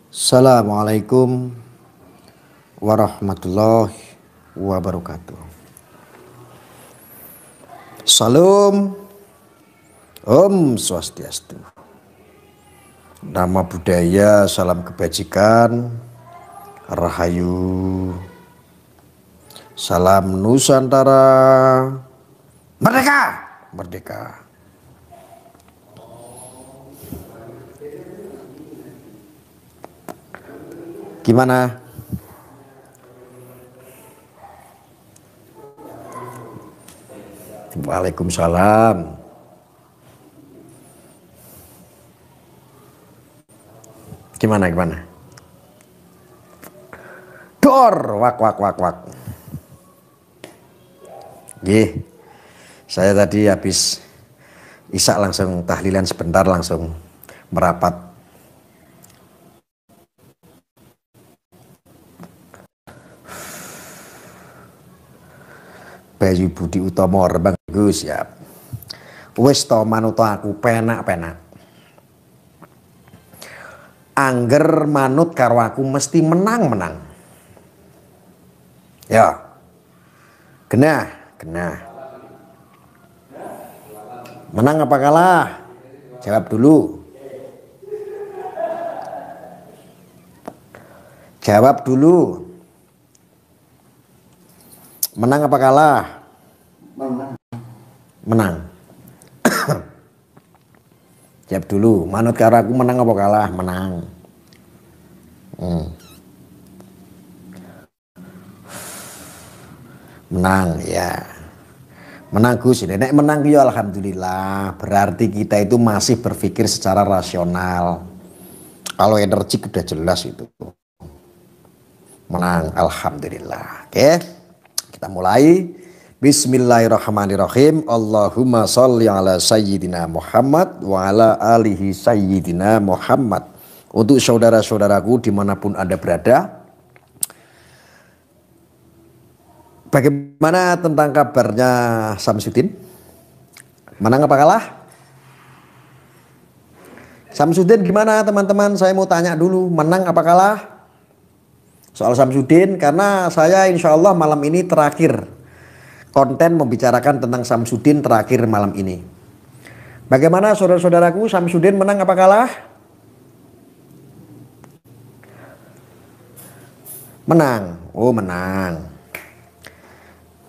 Assalamualaikum warahmatullahi wabarakatuh. Salam, Om Swastiastu. Nama budaya, salam kebajikan, Rahayu, salam Nusantara, merdeka, merdeka. Gimana? Waalaikumsalam. Gimana? Dor, wak. Saya tadi habis Isya langsung tahlilan sebentar, langsung merapat. Bayu Budi Utomo Rembang Gus ya. Wis to manut aku penak-penak. Angger manut karo aku mesti menang. Ya. Genah. Menang apa kalah? Jawab dulu. Menang apa kalah? Menang. Jawab dulu, manut karo aku menang apa kalah? Menang. Menang ya. Menang Gus, nek menang ya alhamdulillah. Berarti kita itu masih berpikir secara rasional. Kalau energik udah jelas itu. Menang alhamdulillah. Oke. Kita mulai. Bismillahirrahmanirrahim. Allahumma sholli ala sayyidina Muhammad wa ala alihi sayyidina Muhammad. Untuk saudara-saudaraku dimanapun Anda berada, bagaimana tentang kabarnya Samsudin? Menang apa kalah? Samsudin gimana teman-teman? Saya mau tanya dulu, menang apa kalah? Soal Samsudin, karena saya insya Allah malam ini terakhir konten membicarakan tentang Samsudin terakhir malam ini. Bagaimana saudara-saudaraku, Samsudin menang apa kalah? Menang. Oh menang.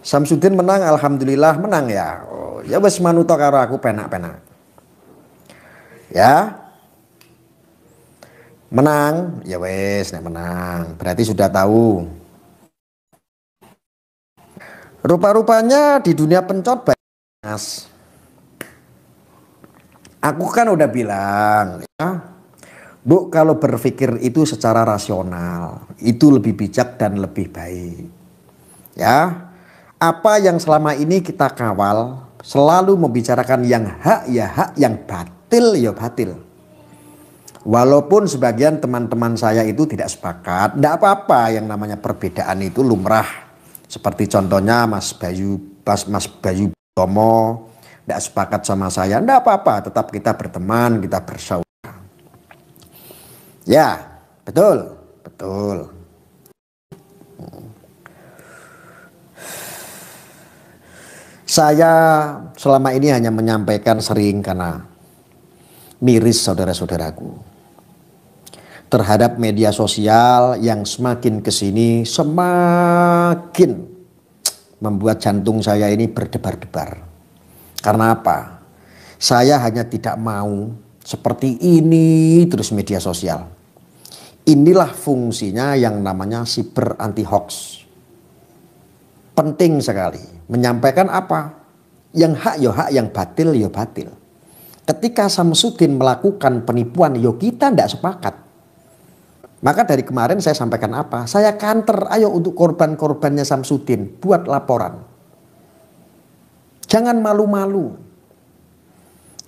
Samsudin menang, alhamdulillah menang ya. Oh, ya wes manuto karo aku penak-penak. Ya. Menang, ya wes nek menang. Berarti sudah tahu. Rupa-rupanya di dunia pencot banyak. Aku kan udah bilang ya, Bu, kalau berpikir itu secara rasional, itu lebih bijak dan lebih baik. Ya. Apa yang selama ini kita kawal selalu membicarakan yang hak ya hak, yang batil ya batil. Walaupun sebagian teman-teman saya itu tidak sepakat, tidak apa-apa, yang namanya perbedaan itu lumrah. Seperti contohnya Mas Bayu Tomo tidak sepakat sama saya, tidak apa-apa, tetap kita berteman, kita bersaudara. Ya, betul. Saya selama ini hanya menyampaikan sering karena miris saudara-saudaraku terhadap media sosial yang semakin kesini semakin membuat jantung saya ini berdebar-debar. Karena apa? Saya hanya tidak mau seperti ini terus media sosial. Inilah fungsinya yang namanya siber anti hoax. Penting sekali menyampaikan apa? Yang hak ya hak, yang batil ya batil. Ketika Samsudin melakukan penipuan, ya kita tidak sepakat. Maka dari kemarin saya sampaikan apa? Saya counter, ayo untuk korban-korbannya Samsudin, buat laporan. Jangan malu-malu.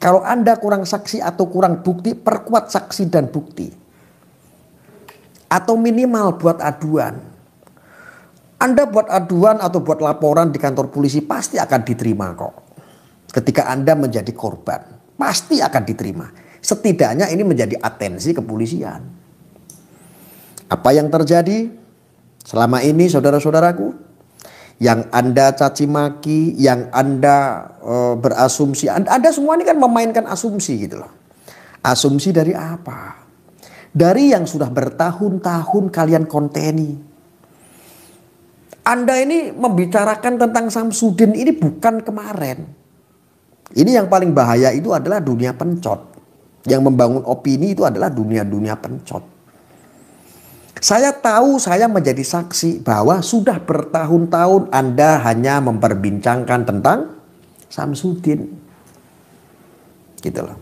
Kalau Anda kurang saksi atau kurang bukti, perkuat saksi dan bukti. Atau minimal buat aduan. Anda buat aduan atau buat laporan di kantor polisi pasti akan diterima kok. Ketika Anda menjadi korban, pasti akan diterima. Setidaknya ini menjadi atensi kepolisian. Apa yang terjadi selama ini saudara-saudaraku? Yang Anda caci maki, yang Anda berasumsi, Anda semua ini kan memainkan asumsi gitu loh. Asumsi dari apa? Dari yang sudah bertahun-tahun kalian konteni. Anda ini membicarakan tentang Samsudin ini bukan kemarin. Ini yang paling bahaya itu adalah dunia pencot. Yang membangun opini itu adalah dunia-dunia pencot. Saya tahu, saya menjadi saksi bahwa sudah bertahun-tahun Anda hanya memperbincangkan tentang Samsudin. Gitu loh.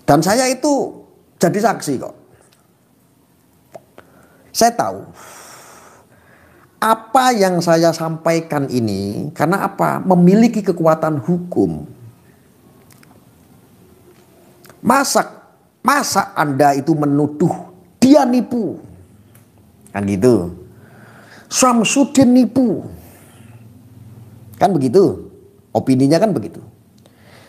Dan saya itu jadi saksi kok. Saya tahu apa yang saya sampaikan ini karena apa? Memiliki kekuatan hukum. Masa Anda itu menuduh dia nipu? Kan gitu. Samsudin nipu. Kan begitu. Opininya kan begitu.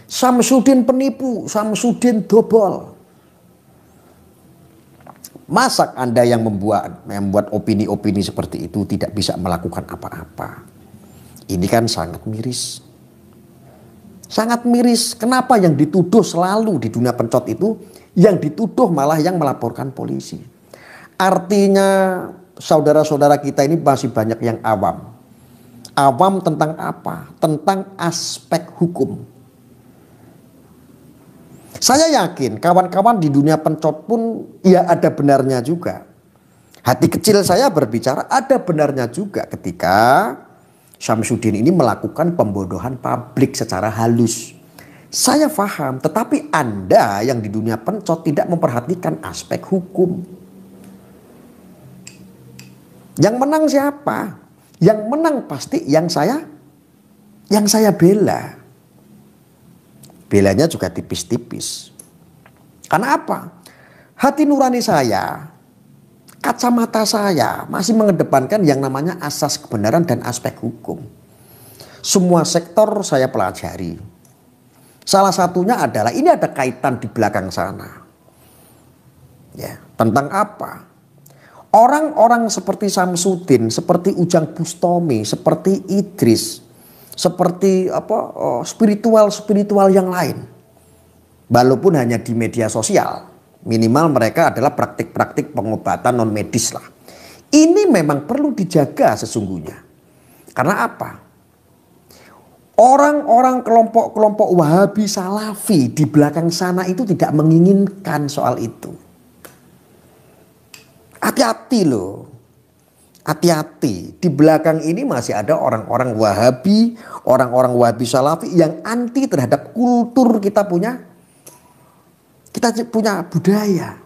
Samsudin penipu, Samsudin dobol. Masa Anda yang membuat opini-opini seperti itu tidak bisa melakukan apa-apa? Ini kan sangat miris. Sangat miris. Kenapa yang dituduh selalu di dunia pencot itu, yang dituduh malah yang melaporkan polisi? Artinya saudara-saudara kita ini masih banyak yang awam. Awam tentang apa? Tentang aspek hukum. Saya yakin kawan-kawan di dunia pencot pun ya ada benarnya juga. Hati kecil saya berbicara ada benarnya juga ketika Samsudin ini melakukan pembodohan publik secara halus. Saya paham, tetapi Anda yang di dunia pencot tidak memperhatikan aspek hukum. Yang menang siapa? Yang menang pasti yang saya bela. Belanya juga tipis-tipis. Karena apa? Hati nurani saya, kacamata saya masih mengedepankan yang namanya asas kebenaran dan aspek hukum. Semua sektor saya pelajari. Salah satunya adalah ini ada kaitan di belakang sana. Ya, tentang apa? Orang-orang seperti Samsudin, seperti Ujang Bustomi, seperti Idris, seperti spiritual yang lain, walaupun hanya di media sosial, minimal mereka adalah praktik-praktik pengobatan non medis lah. Ini memang perlu dijaga sesungguhnya. Karena apa? Orang-orang kelompok-kelompok Wahabi Salafi di belakang sana itu tidak menginginkan soal itu. Hati-hati loh. Hati-hati, di belakang ini masih ada orang-orang Wahabi, orang-orang Wahabi Salafi yang anti terhadap kultur kita punya budaya.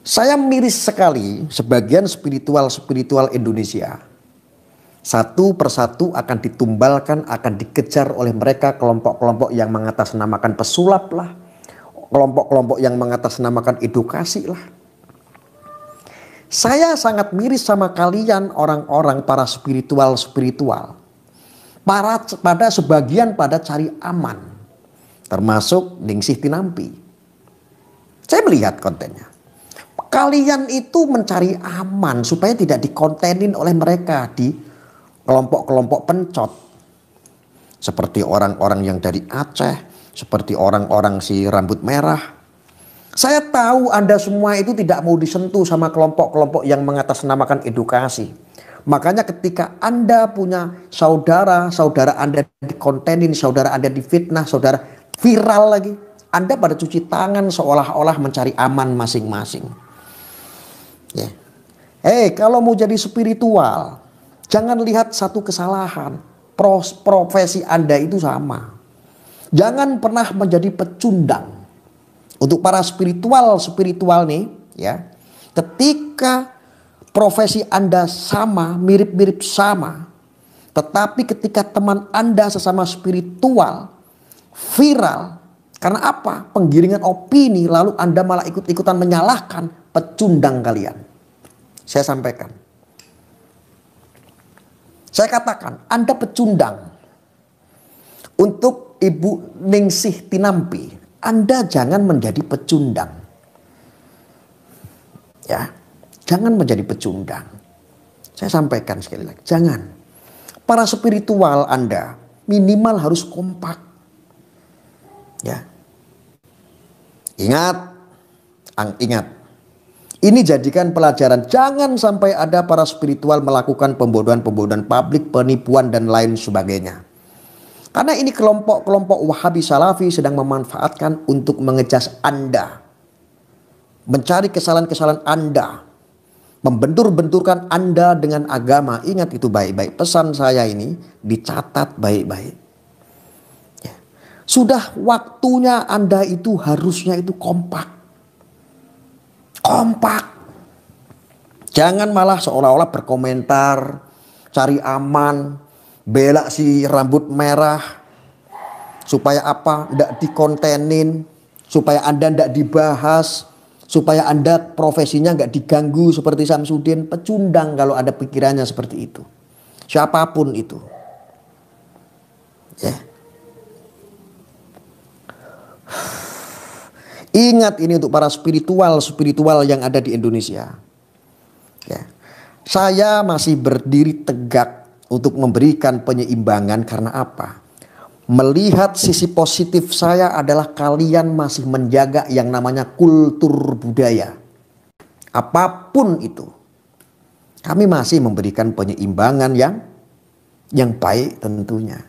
Saya miris sekali sebagian spiritual Indonesia. Satu persatu akan ditumbalkan, akan dikejar oleh mereka kelompok-kelompok yang mengatasnamakan pesulap lah. Kelompok-kelompok yang mengatasnamakan edukasi lah. Saya sangat miris sama kalian orang-orang para spiritual. Pada sebagian pada cari aman. Termasuk Ningsih Tinampi. Saya melihat kontennya. Kalian itu mencari aman supaya tidak dikontenin oleh mereka di kelompok-kelompok pencot. Seperti orang-orang yang dari Aceh. Seperti orang-orang si rambut merah. Saya tahu Anda semua itu tidak mau disentuh sama kelompok-kelompok yang mengatasnamakan edukasi. Makanya ketika Anda punya saudara Anda dikontenin, saudara Anda difitnah, saudara viral lagi, Anda pada cuci tangan seolah-olah mencari aman masing-masing. Ya. Kalau mau jadi spiritual, jangan lihat satu kesalahan. Profesi Anda itu sama. Jangan pernah menjadi pecundang. Untuk para spiritual nih ya. Ketika profesi Anda sama, mirip-mirip sama. Tetapi ketika teman Anda sesama spiritual viral. Karena apa? Penggiringan opini lalu Anda malah ikut-ikutan menyalahkan, pecundang kalian. Saya sampaikan. Saya katakan Anda pecundang. Untuk Ibu Ningsih Tinampi, Anda jangan menjadi pecundang. Ya, jangan menjadi pecundang. Saya sampaikan sekali lagi, jangan. Para spiritual Anda minimal harus kompak. Ya. Ingat. Ini jadikan pelajaran, jangan sampai ada para spiritual melakukan pembodohan-pembodohan publik, penipuan dan lain sebagainya. Karena ini kelompok-kelompok Wahabi Salafi sedang memanfaatkan untuk mengejas Anda. Mencari kesalahan-kesalahan Anda. Membentur-benturkan Anda dengan agama. Ingat itu baik-baik. Pesan saya ini dicatat baik-baik. Ya. Sudah waktunya Anda itu harusnya itu kompak. Kompak. Jangan malah seolah-olah berkomentar, cari aman, bela si rambut merah, supaya apa? Ndak dikontenin, supaya Anda ndak dibahas, supaya Anda profesinya nggak diganggu seperti Samsudin. Pecundang kalau ada pikirannya seperti itu. Siapapun itu. Ya. Ingat ini untuk para spiritual yang ada di Indonesia. Ya. Saya masih berdiri tegak untuk memberikan penyeimbangan karena apa? Melihat sisi positif saya adalah kalian masih menjaga yang namanya kultur budaya. Apapun itu. Kami masih memberikan penyeimbangan yang baik tentunya.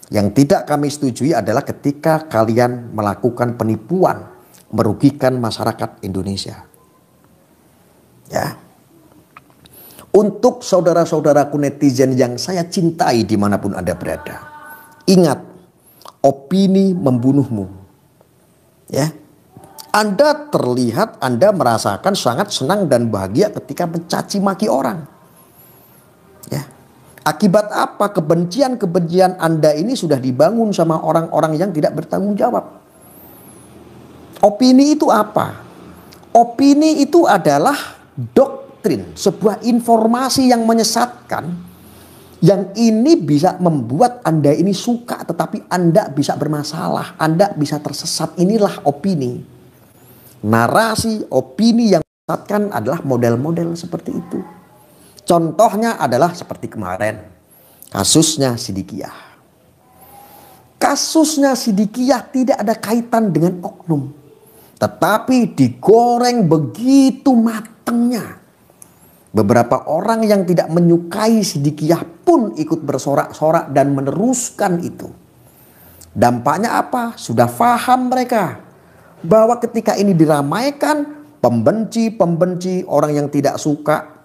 Yang tidak kami setujui adalah ketika kalian melakukan penipuan, merugikan masyarakat Indonesia. Ya. Untuk saudara-saudaraku netizen yang saya cintai dimanapun Anda berada. Ingat, opini membunuhmu. Ya. Anda terlihat, Anda merasakan sangat senang dan bahagia ketika mencaci maki orang. Ya. Akibat apa? Kebencian-kebencian Anda ini sudah dibangun sama orang-orang yang tidak bertanggung jawab. Opini itu apa? Opini itu adalah doktrin, sebuah informasi yang menyesatkan. Yang ini bisa membuat Anda ini suka, tetapi Anda bisa bermasalah, Anda bisa tersesat. Inilah opini. Narasi opini yang menyesatkan adalah model-model seperti itu. Contohnya adalah seperti kemarin, kasusnya Sidikiyah. Kasusnya Sidikiyah tidak ada kaitan dengan oknum. Tetapi digoreng begitu matangnya. Beberapa orang yang tidak menyukai Sidikiyah pun ikut bersorak-sorak dan meneruskan itu. Dampaknya apa? Sudah paham mereka. Bahwa ketika ini diramaikan, pembenci-pembenci, orang yang tidak suka,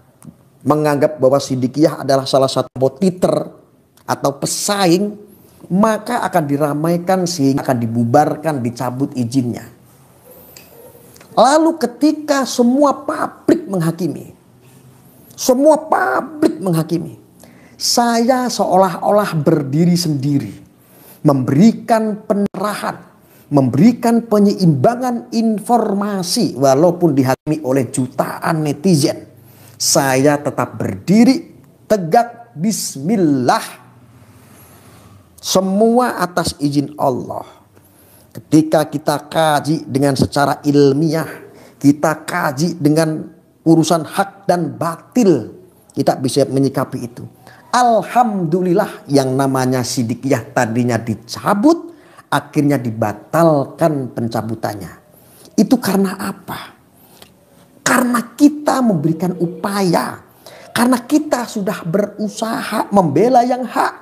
menganggap bahwa Sidikiyah adalah salah satu kompetitor atau pesaing, maka akan diramaikan sehingga akan dibubarkan, dicabut izinnya. Lalu ketika semua publik menghakimi, saya seolah-olah berdiri sendiri, memberikan penerahan, memberikan penyeimbangan informasi walaupun dihakimi oleh jutaan netizen. Saya tetap berdiri tegak, bismillah. Semua atas izin Allah. Ketika kita kaji dengan secara ilmiah, kita kaji dengan urusan hak dan batil, kita bisa menyikapi itu. Alhamdulillah yang namanya Sidikiyah tadinya dicabut, akhirnya dibatalkan pencabutannya. Itu karena apa? Karena kita memberikan upaya. Karena kita sudah berusaha membela yang hak.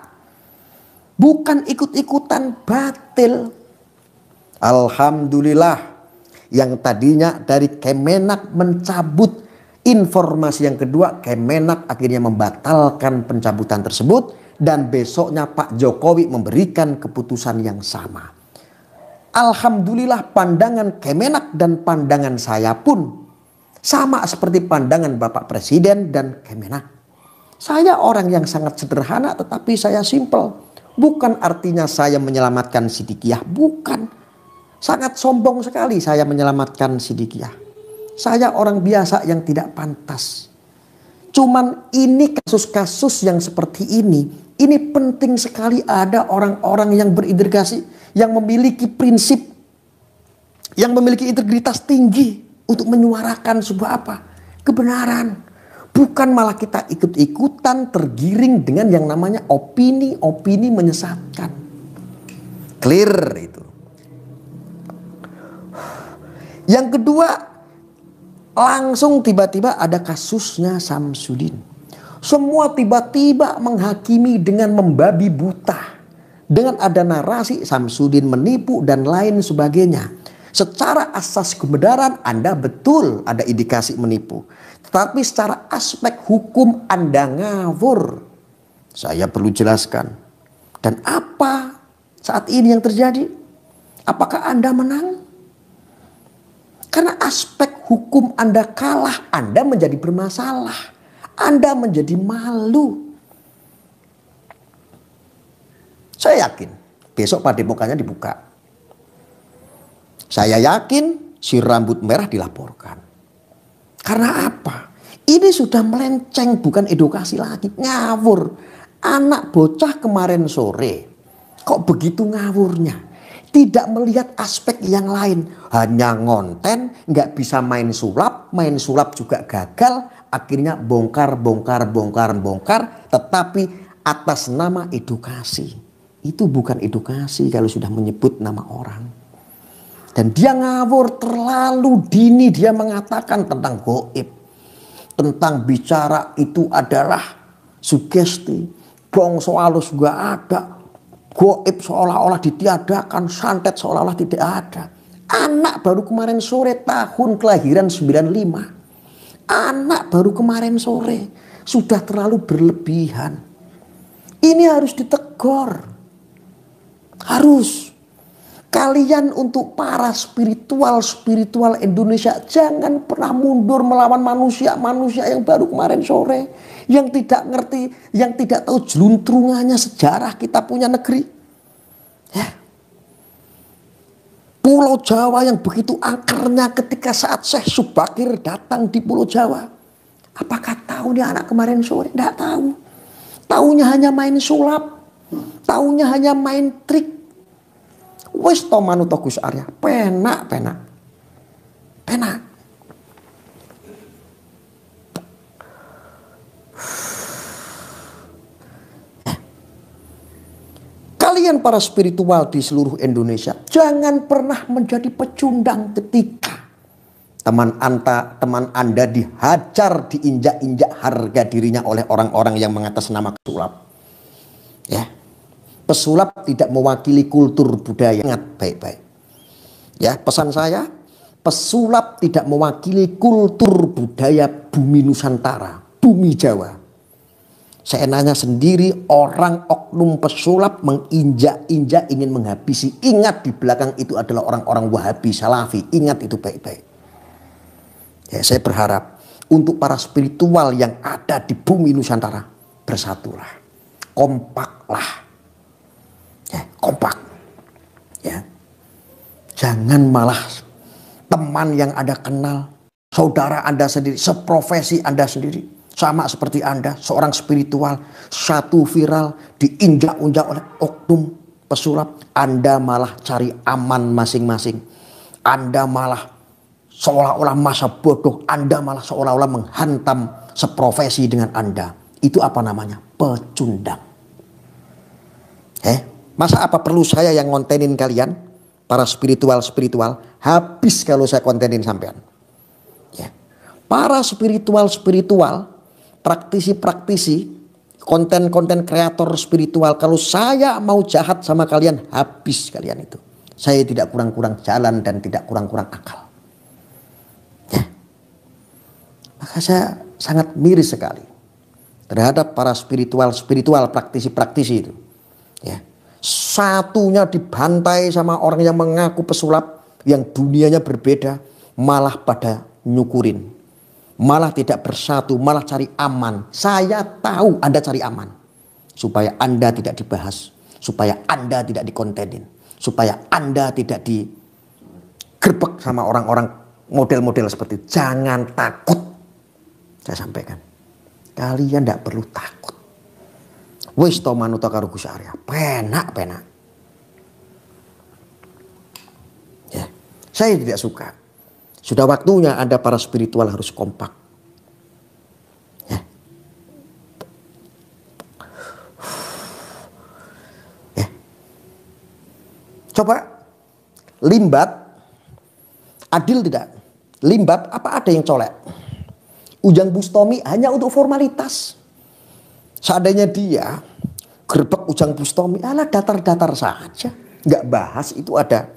Bukan ikut-ikutan batil. Alhamdulillah yang tadinya dari Kemenak mencabut informasi yang kedua, Kemenak akhirnya membatalkan pencabutan tersebut dan besoknya Pak Jokowi memberikan keputusan yang sama. Alhamdulillah pandangan Kemenak dan pandangan saya pun sama seperti pandangan Bapak Presiden dan Kemenak. Saya orang yang sangat sederhana tetapi saya simple. Bukan artinya saya menyelamatkan Sidikiyah, bukan. Sangat sombong sekali saya menyelamatkan Sidikiyah. Saya orang biasa yang tidak pantas. Cuman ini kasus-kasus yang seperti ini Ini penting sekali ada orang-orang yang berintegrasi, yang memiliki prinsip, yang memiliki integritas tinggi untuk menyuarakan sebuah apa? Kebenaran. Bukan malah kita ikut-ikutan tergiring dengan yang namanya opini-opini menyesatkan. Clear itu. Yang kedua, langsung tiba-tiba ada kasusnya Samsudin. Semua tiba-tiba menghakimi dengan membabi buta. Dengan ada narasi Samsudin menipu dan lain sebagainya. Secara asas kebenaran Anda betul ada indikasi menipu. Tetapi secara aspek hukum Anda ngawur. Saya perlu jelaskan. Dan apa saat ini yang terjadi? Apakah Anda menang? Karena aspek hukum Anda kalah, Anda menjadi bermasalah. Anda menjadi malu. Saya yakin besok padepokannya dibuka. Saya yakin si rambut merah dilaporkan. Karena apa? Ini sudah melenceng, bukan edukasi lagi. Ngawur. Anak bocah kemarin sore kok begitu ngawurnya. Tidak melihat aspek yang lain. Hanya ngonten, nggak bisa main sulap. Main sulap juga gagal. Akhirnya bongkar. Tetapi atas nama edukasi. Itu bukan edukasi kalau sudah menyebut nama orang. Dan dia ngawur terlalu dini. Dia mengatakan tentang gaib. Tentang bicara itu adalah sugesti. Bongso halus juga ada. Gaib seolah-olah ditiadakan, santet seolah-olah tidak ada. Anak baru kemarin sore tahun kelahiran 95. Anak baru kemarin sore sudah terlalu berlebihan. Ini harus ditegur. Harus. Kalian untuk para spiritual Indonesia jangan pernah mundur melawan manusia yang baru kemarin sore. Yang tidak ngerti, yang tidak tahu jeluntrungannya sejarah kita punya negeri. Ya. Pulau Jawa yang begitu angkernya ketika saat Syekh Subakir datang di Pulau Jawa. Apakah tahu dia anak kemarin sore? Tidak tahu. Taunya hanya main sulap. Taunya hanya main trik. Wes to manut Gus Arya. Penak. Kalian para spiritual di seluruh Indonesia jangan pernah menjadi pecundang ketika teman Anda dihajar, diinjak-injak harga dirinya oleh orang-orang yang mengatasnamakan pesulap. Ya. Pesulap tidak mewakili kultur budaya. Ingat baik-baik. Ya, pesan saya, pesulap tidak mewakili kultur budaya bumi Nusantara, bumi Jawa. Seenaknya sendiri orang oknum pesulap menginjak-injak ingin menghabisi. Ingat di belakang itu adalah orang-orang Wahabi, Salafi. Ingat itu baik-baik. Ya, saya berharap untuk para spiritual yang ada di bumi Nusantara, bersatulah. Kompaklah. Ya, kompak. Ya. Jangan malah teman yang Anda kenal, saudara Anda sendiri, seprofesi Anda sendiri, sama seperti Anda, seorang spiritual, satu viral diinjak-unjak oleh oknum pesulap, Anda malah cari aman masing-masing. Anda malah seolah-olah masa bodoh, Anda malah seolah-olah menghantam seprofesi dengan Anda. Itu apa namanya? Pecundang. Masa apa perlu saya yang ngontenin kalian? Para spiritual. Habis kalau saya kontenin sampean. Ya. Para spiritual, praktisi, konten kreator spiritual. Kalau saya mau jahat sama kalian, habis kalian itu. Saya tidak kurang-kurang jalan dan tidak kurang-kurang akal. Ya. Maka saya sangat miris sekali terhadap para spiritual, praktisi itu. Ya. Satunya dibantai sama orang yang mengaku pesulap, yang dunianya berbeda, malah pada nyukurin, malah tidak bersatu, malah cari aman. Saya tahu Anda cari aman supaya Anda tidak dibahas, supaya Anda tidak dikontenin, supaya Anda tidak digerbek sama orang-orang model-model seperti itu. Jangan takut. Saya sampaikan, kalian tidak perlu takut. Wis to manut karo Gus Arya. Penak. Ya. Saya tidak suka. Sudah waktunya Anda para spiritual harus kompak. Ya. Ya. Coba Limbat adil tidak? Limbat apa ada yang colek? Ujang Bustami hanya untuk formalitas. Seandainya dia gerbek Ujang Bustami, alah datar-datar saja. Nggak bahas itu ada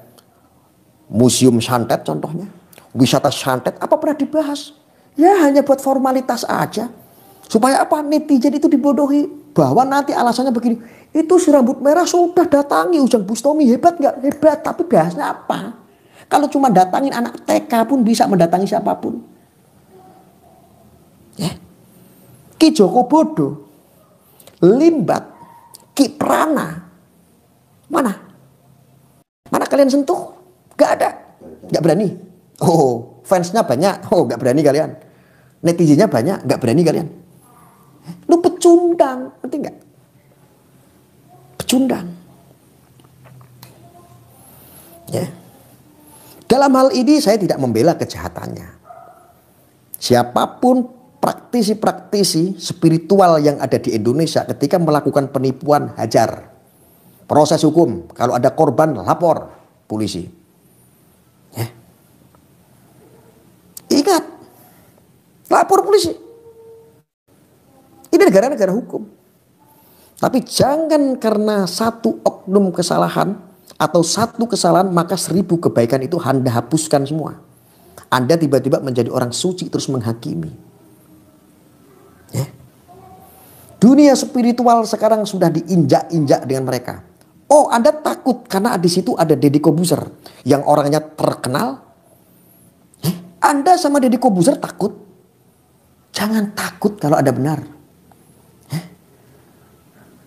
museum santet contohnya. Wisata santet apa pernah dibahas? Ya hanya buat formalitas aja. Supaya apa? Netizen itu dibodohi. Bahwa nanti alasannya begini. Itu si rambut merah sudah datangi Ujang Bustami. Hebat nggak? Hebat. Tapi bahasnya apa? Kalau cuma datangin anak TK pun bisa mendatangi siapapun. Ya. Ki Joko Bodo, Limbat, Ki Prana. Mana? Mana kalian sentuh? Gak ada. Gak berani. Oh, fansnya banyak. Oh, gak berani kalian. Netizennya banyak. Gak berani kalian. Lu pecundang. Ngerti gak? Pecundang. Ya. Dalam hal ini saya tidak membela kejahatannya. Siapapun praktisi-praktisi spiritual yang ada di Indonesia ketika melakukan penipuan, hajar. Proses hukum. Kalau ada korban, lapor polisi. Ya. Ingat. Lapor polisi. Ini negara-negara hukum. Tapi jangan karena satu oknum kesalahan atau satu kesalahan maka 1000 kebaikan itu Anda hapuskan semua. Anda tiba-tiba menjadi orang suci terus menghakimi. Ya. Dunia spiritual sekarang sudah diinjak-injak dengan mereka. Oh, Anda takut karena di situ ada Deddy Kobuzer yang orangnya terkenal. Anda sama Deddy Kobuzer takut? Jangan takut kalau ada benar.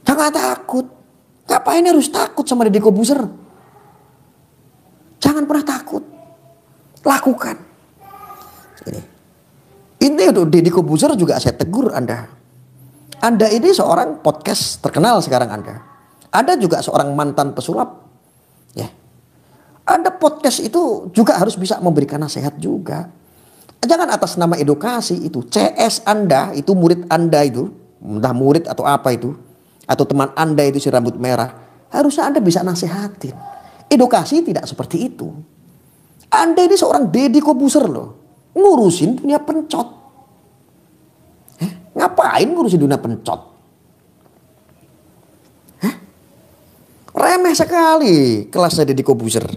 Jangan takut. Ngapain harus takut sama Deddy Kobuzer? Jangan pernah takut. Lakukan. Ini untuk Deddy Kobuzer juga saya tegur Anda. Anda ini seorang podcast terkenal sekarang Anda. Anda juga seorang mantan pesulap. Ya. Anda podcast itu juga harus bisa memberikan nasihat juga. Jangan atas nama edukasi itu. CS Anda itu murid Anda itu. Entah murid atau apa itu. Atau teman Anda itu si rambut merah. Harusnya Anda bisa nasihatin. Edukasi tidak seperti itu. Anda ini seorang Deddy Kobuzer loh. Ngurusin dunia pencot. Ngapain ngurusin dunia pencot? Remeh sekali kelasnya Deddy Kobuzer.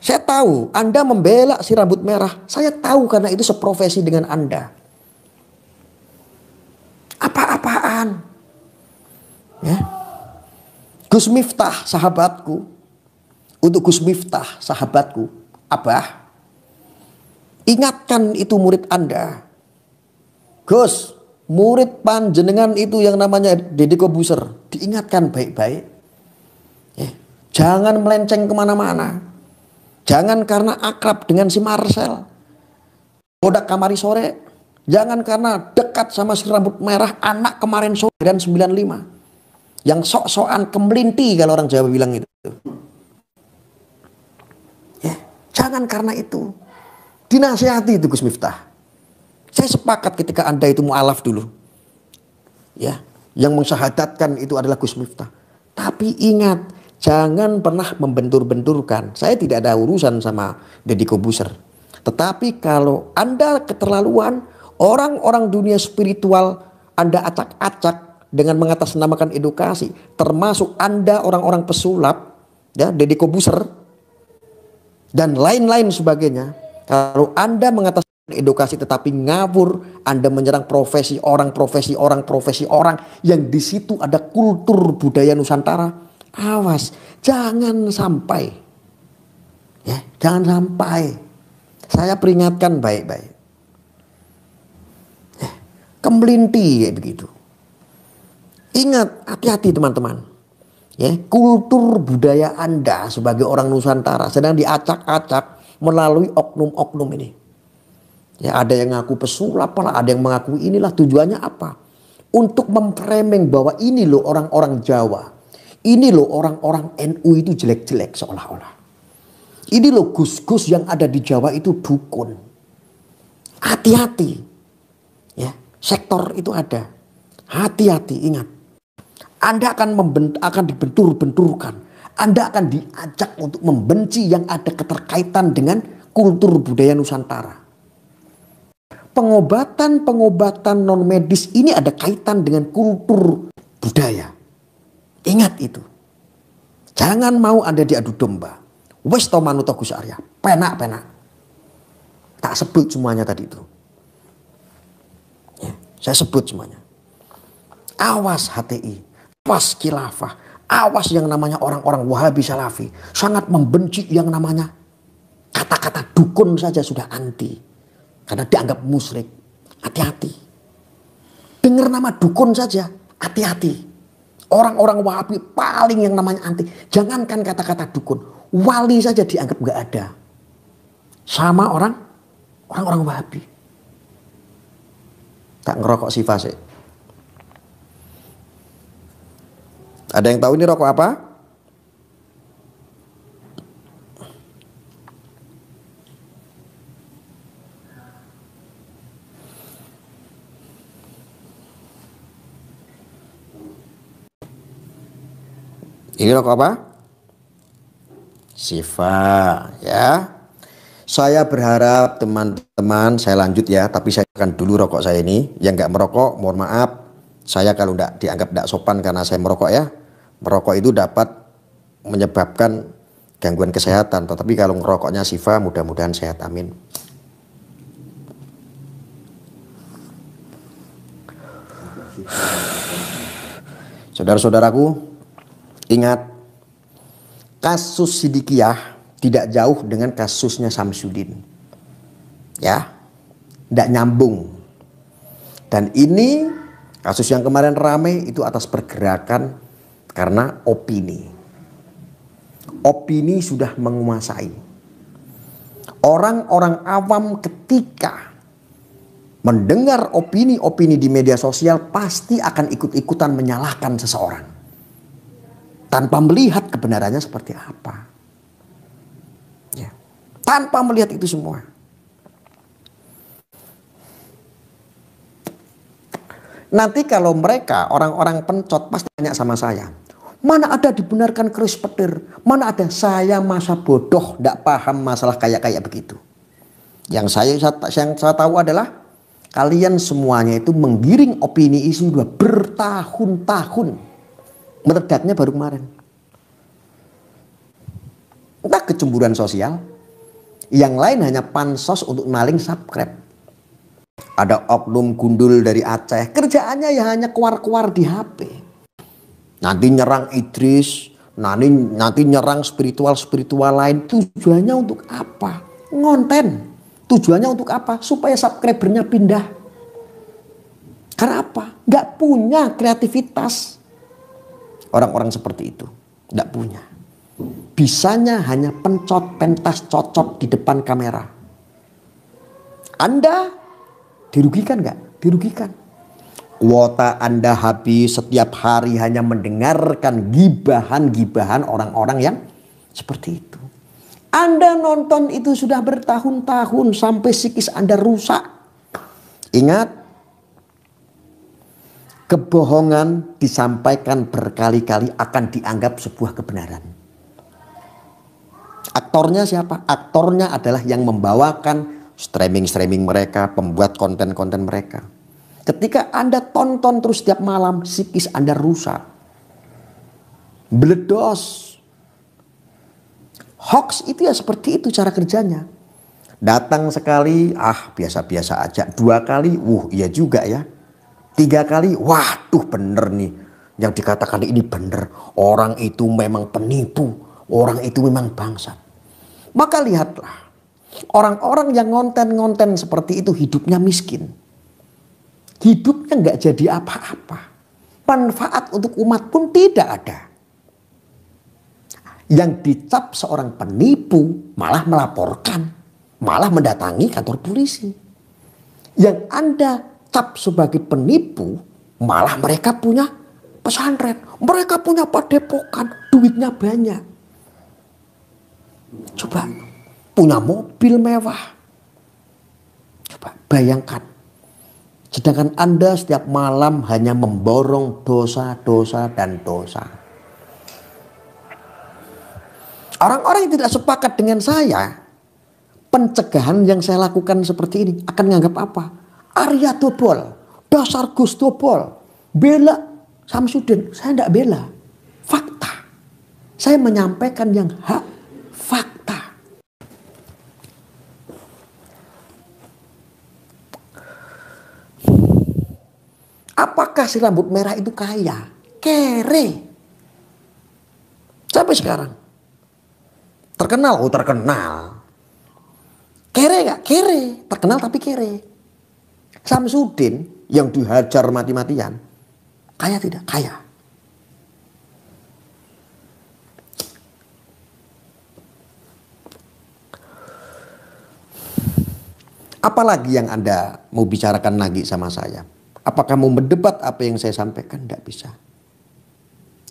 Saya tahu Anda membela si rambut merah. Saya tahu karena itu seprofesi dengan Anda. Apa-apaan? Ya. Gus Miftah sahabatku. Untuk Gus Miftah sahabatku, Abah, ingatkan itu murid Anda. Gus, murid panjenengan itu yang namanya Deddy Kobuzer, diingatkan baik-baik. Ya. Jangan melenceng kemana-mana. Jangan karena akrab dengan si Marcel, bodak kamari sore. Jangan karena dekat sama si rambut merah anak kemarin sore dan 95. Yang sok-sokan kemelinti kalau orang Jawa bilang itu. Ya, jangan karena itu. Dinasihati itu Gus Miftah. Saya sepakat ketika Anda itu mu'alaf dulu. Ya, yang mensyahadatkan itu adalah Gus Miftah. Tapi ingat, jangan pernah membentur-benturkan. Saya tidak ada urusan sama Deddy Kobuzer. Tetapi kalau Anda keterlaluan, orang-orang dunia spiritual Anda acak-acak dengan mengatasnamakan edukasi, termasuk Anda orang-orang pesulap, ya, Deddy Kobuzer dan lain-lain sebagainya. Kalau Anda mengatasnamakan edukasi tetapi ngawur, Anda menyerang profesi orang yang di situ ada kultur budaya Nusantara. Awas, jangan sampai, ya, jangan sampai. Saya peringatkan baik-baik. Ya, kemelinti kayak begitu. Ingat, hati-hati teman-teman. Ya, kultur budaya Anda sebagai orang Nusantara sedang diacak-acak melalui oknum-oknum ini. Ya, ada yang ngaku pesulap, ada yang mengaku inilah tujuannya apa? untuk memframing bahwa ini loh orang-orang Jawa, ini loh orang-orang NU itu jelek-jelek seolah-olah. Ini loh gus-gus yang ada di Jawa itu dukun. Hati-hati. Ya, sektor itu ada. Hati-hati, ingat. Anda akan dibentur-benturkan. Anda akan diajak untuk membenci yang ada keterkaitan dengan kultur budaya Nusantara. Pengobatan non medis ini ada kaitan dengan kultur budaya. Ingat itu. Jangan mau Anda diadu domba. Wes to manut Gus Arya. Penak-penak. Tak sebut semuanya tadi itu. Ya, saya sebut semuanya. Awas HTI. Awas khilafah. Awas yang namanya orang-orang Wahabi Salafi. Sangat membenci yang namanya kata-kata dukun saja sudah anti. Karena dianggap musyrik. Hati-hati. Dengar nama dukun saja. Hati-hati. Orang-orang Wahabi paling yang namanya anti. Jangankan kata-kata dukun. Wali saja dianggap gak ada. Sama orang-orang Wahabi. Tak ngerokok Siva sih. Ada yang tahu ini rokok apa? Ini rokok apa? Siva, ya. Saya berharap teman-teman, saya lanjut ya, tapi saya akan dulu rokok saya ini. Yang nggak merokok, mohon maaf. Saya kalau dianggap tidak sopan karena saya merokok ya. Merokok itu dapat menyebabkan gangguan kesehatan. Tetapi kalau ngerokoknya Siva, mudah-mudahan sehat, amin. Saudara-saudaraku, ingat, kasus Sidikiyah tidak jauh dengan kasusnya Samsudin. Ya, tidak nyambung. Dan ini kasus yang kemarin ramai itu atas pergerakan karena opini. Opini sudah menguasai. Orang-orang awam ketika mendengar opini-opini di media sosial pasti akan ikut-ikutan menyalahkan seseorang. Tanpa melihat kebenarannya seperti apa. Ya. Tanpa melihat itu semua. Nanti kalau mereka orang-orang pencot pasti tanya sama saya. Mana ada dibenarkan keris petir. Mana ada saya masa bodoh. Tidak paham masalah kayak begitu. Yang saya tahu adalah kalian semuanya itu menggiring opini isu sudah bertahun-tahun. Meledaknya baru kemarin. Entah kecemburuan sosial. Yang lain hanya pansos untuk maling subscribe. Ada oknum gundul dari Aceh. Kerjaannya ya hanya keluar-keluar di HP. Nanti nyerang Idris. Nanti nyerang spiritual lain. Tujuannya untuk apa? Ngonten. Tujuannya untuk apa? Supaya subscribernya pindah. Karena apa? Gak punya kreativitas. Orang-orang seperti itu. Gak punya. Bisanya hanya pencot, pentas, cocok di depan kamera. Anda dirugikan gak? Dirugikan. Kuota Anda habis setiap hari hanya mendengarkan gibahan-gibahan orang-orang yang seperti itu. Anda nonton itu sudah bertahun-tahun sampai psikis Anda rusak. Ingat, kebohongan disampaikan berkali-kali akan dianggap sebuah kebenaran. Aktornya siapa? Aktornya adalah yang membawakan streaming mereka, pembuat konten-konten mereka. Ketika Anda tonton terus setiap malam, psikis Anda rusak. Meledos. Hoax itu ya seperti itu cara kerjanya. Datang sekali, biasa-biasa aja. 2 kali, iya juga ya. 3 kali, waduh bener nih. Yang dikatakan ini bener. Orang itu memang penipu. Orang itu memang bangsat. Maka lihatlah. Orang-orang yang ngonten-ngonten seperti itu hidupnya miskin. Hidupnya nggak jadi apa-apa. Manfaat untuk umat pun tidak ada. Yang dicap seorang penipu malah melaporkan. Malah mendatangi kantor polisi. Yang Anda cap sebagai penipu Malah mereka punya pesantren, mereka punya padepokan, duitnya banyak. Coba, punya mobil mewah. Coba bayangkan. Sedangkan Anda setiap malam hanya memborong dosa-dosa dan dosa. Orang-orang yang tidak sepakat dengan saya, pencegahan yang saya lakukan seperti ini akan menganggap apa? Arya Dobol, dasar Gus Dobol, bela Samsudin. Saya tidak bela, fakta. Saya menyampaikan yang hak, fakta. Apakah si rambut merah itu kaya? Kere. Sampai sekarang. Terkenal, oh terkenal. Kere gak? Kere. Terkenal tapi kere. Samsudin yang dihajar mati-matian. Kaya tidak? Kaya. Apalagi yang Anda mau bicarakan lagi sama saya? Apakah mau mendebat apa yang saya sampaikan? Tidak bisa.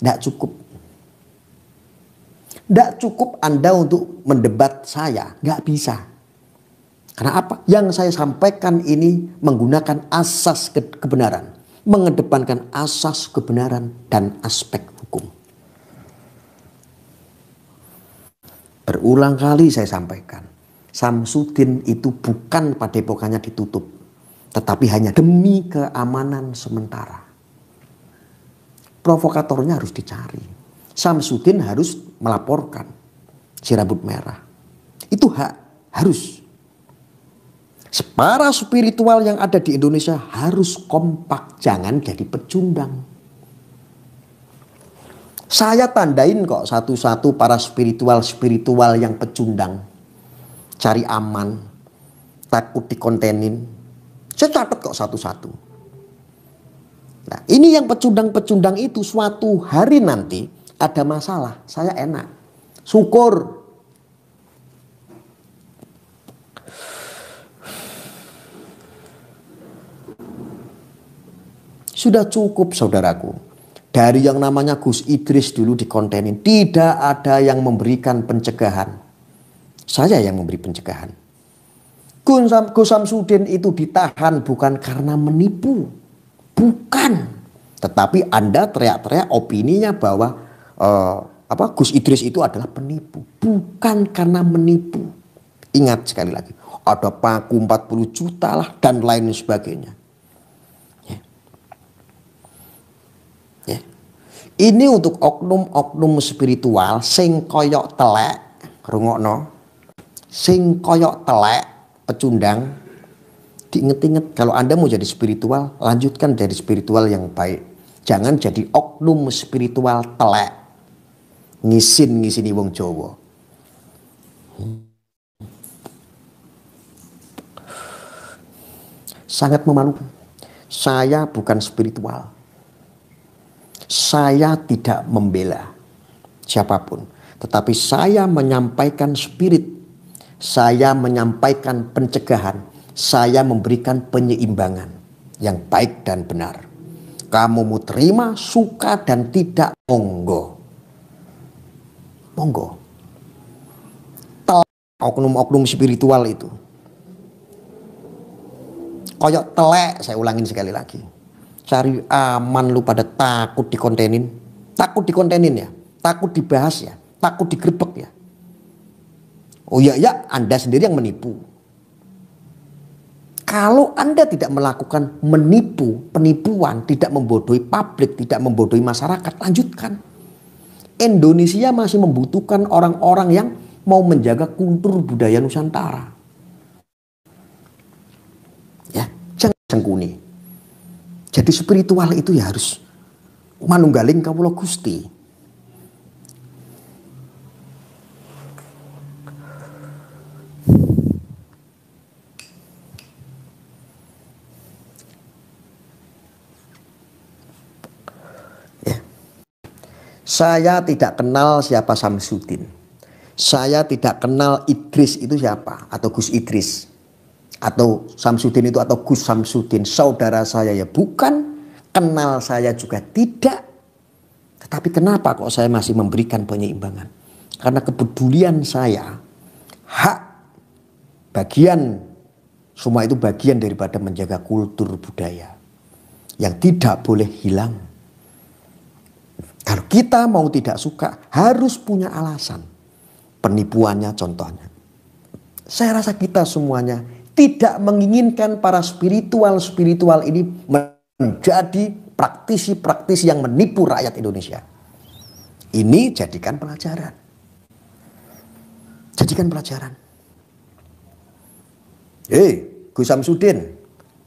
Tidak cukup. Tidak cukup Anda untuk mendebat saya. Nggak bisa. Karena apa? Yang saya sampaikan ini menggunakan asas kebenaran. Mengedepankan asas kebenaran dan aspek hukum. Berulang kali saya sampaikan. Samsudin itu bukan padepokannya ditutup. Tetapi hanya demi keamanan sementara. Provokatornya harus dicari. Samsudin harus melaporkan si rambut merah. Itu hak, harus. Para spiritual yang ada di Indonesia harus kompak, jangan jadi pecundang. Saya tandain kok satu-satu para spiritual yang pecundang. Cari aman, takut dikontenin. Saya catat kok satu-satu. Nah, ini yang pecundang-pecundang itu suatu hari nanti ada masalah, saya enak. Syukur. Sudah cukup saudaraku. Dari yang namanya Gus Idris dulu dikontenin. Tidak ada yang memberikan pencegahan. Saya yang memberi pencegahan. Gus Samsudin itu ditahan bukan karena menipu. Bukan. Tetapi Anda teriak-teriak opininya bahwa Gus Idris itu adalah penipu. Bukan karena menipu. Ingat sekali lagi. Ada paku 40 juta lah dan lain sebagainya. Ya. Ya. Ini untuk oknum-oknum spiritual sing koyok telek. Rungokno. Sing koyok telek pecundang. Diinget-inget kalau Anda mau jadi spiritual, lanjutkan jadi spiritual yang baik. Jangan jadi oknum spiritual telek. Ngisini wong Jawa. Sangat memalukan. Saya bukan spiritual. Saya tidak membela siapapun. Tetapi saya menyampaikan spirit. Saya menyampaikan pencegahan. Saya memberikan penyeimbangan yang baik dan benar. Kamu mau terima, suka dan tidak, monggo. Monggo. Oknum-oknum spiritual itu. Koyok telek, saya ulangin sekali lagi. Cari aman lu pada takut dikontenin. Takut dikontenin ya. Takut dibahas ya. Takut digrebek ya. Oh ya, Anda sendiri yang menipu. Kalau Anda tidak melakukan penipuan, tidak membodohi publik, tidak membodohi masyarakat, lanjutkan. Indonesia masih membutuhkan orang-orang yang mau menjaga kultur budaya Nusantara. Ya, jangan sengkuni. Jadi spiritual itu ya harus manunggaling kawula Gusti. Saya tidak kenal siapa Samsudin. Saya tidak kenal Idris itu siapa. Atau Gus Idris. Atau Samsudin itu atau Gus Samsudin. Saudara saya ya bukan. kenal saya juga tidak. Tetapi kenapa kok saya masih memberikan penyeimbangan? Karena kepedulian saya, hak bagian, semua itu bagian daripada menjaga kultur budaya yang tidak boleh hilang. Kalau kita mau tidak suka, harus punya alasan. Penipuannya contohnya. Saya rasa kita semuanya tidak menginginkan para spiritual ini menjadi praktisi-praktisi yang menipu rakyat Indonesia. Ini jadikan pelajaran. Jadikan pelajaran. Gus Samsudin,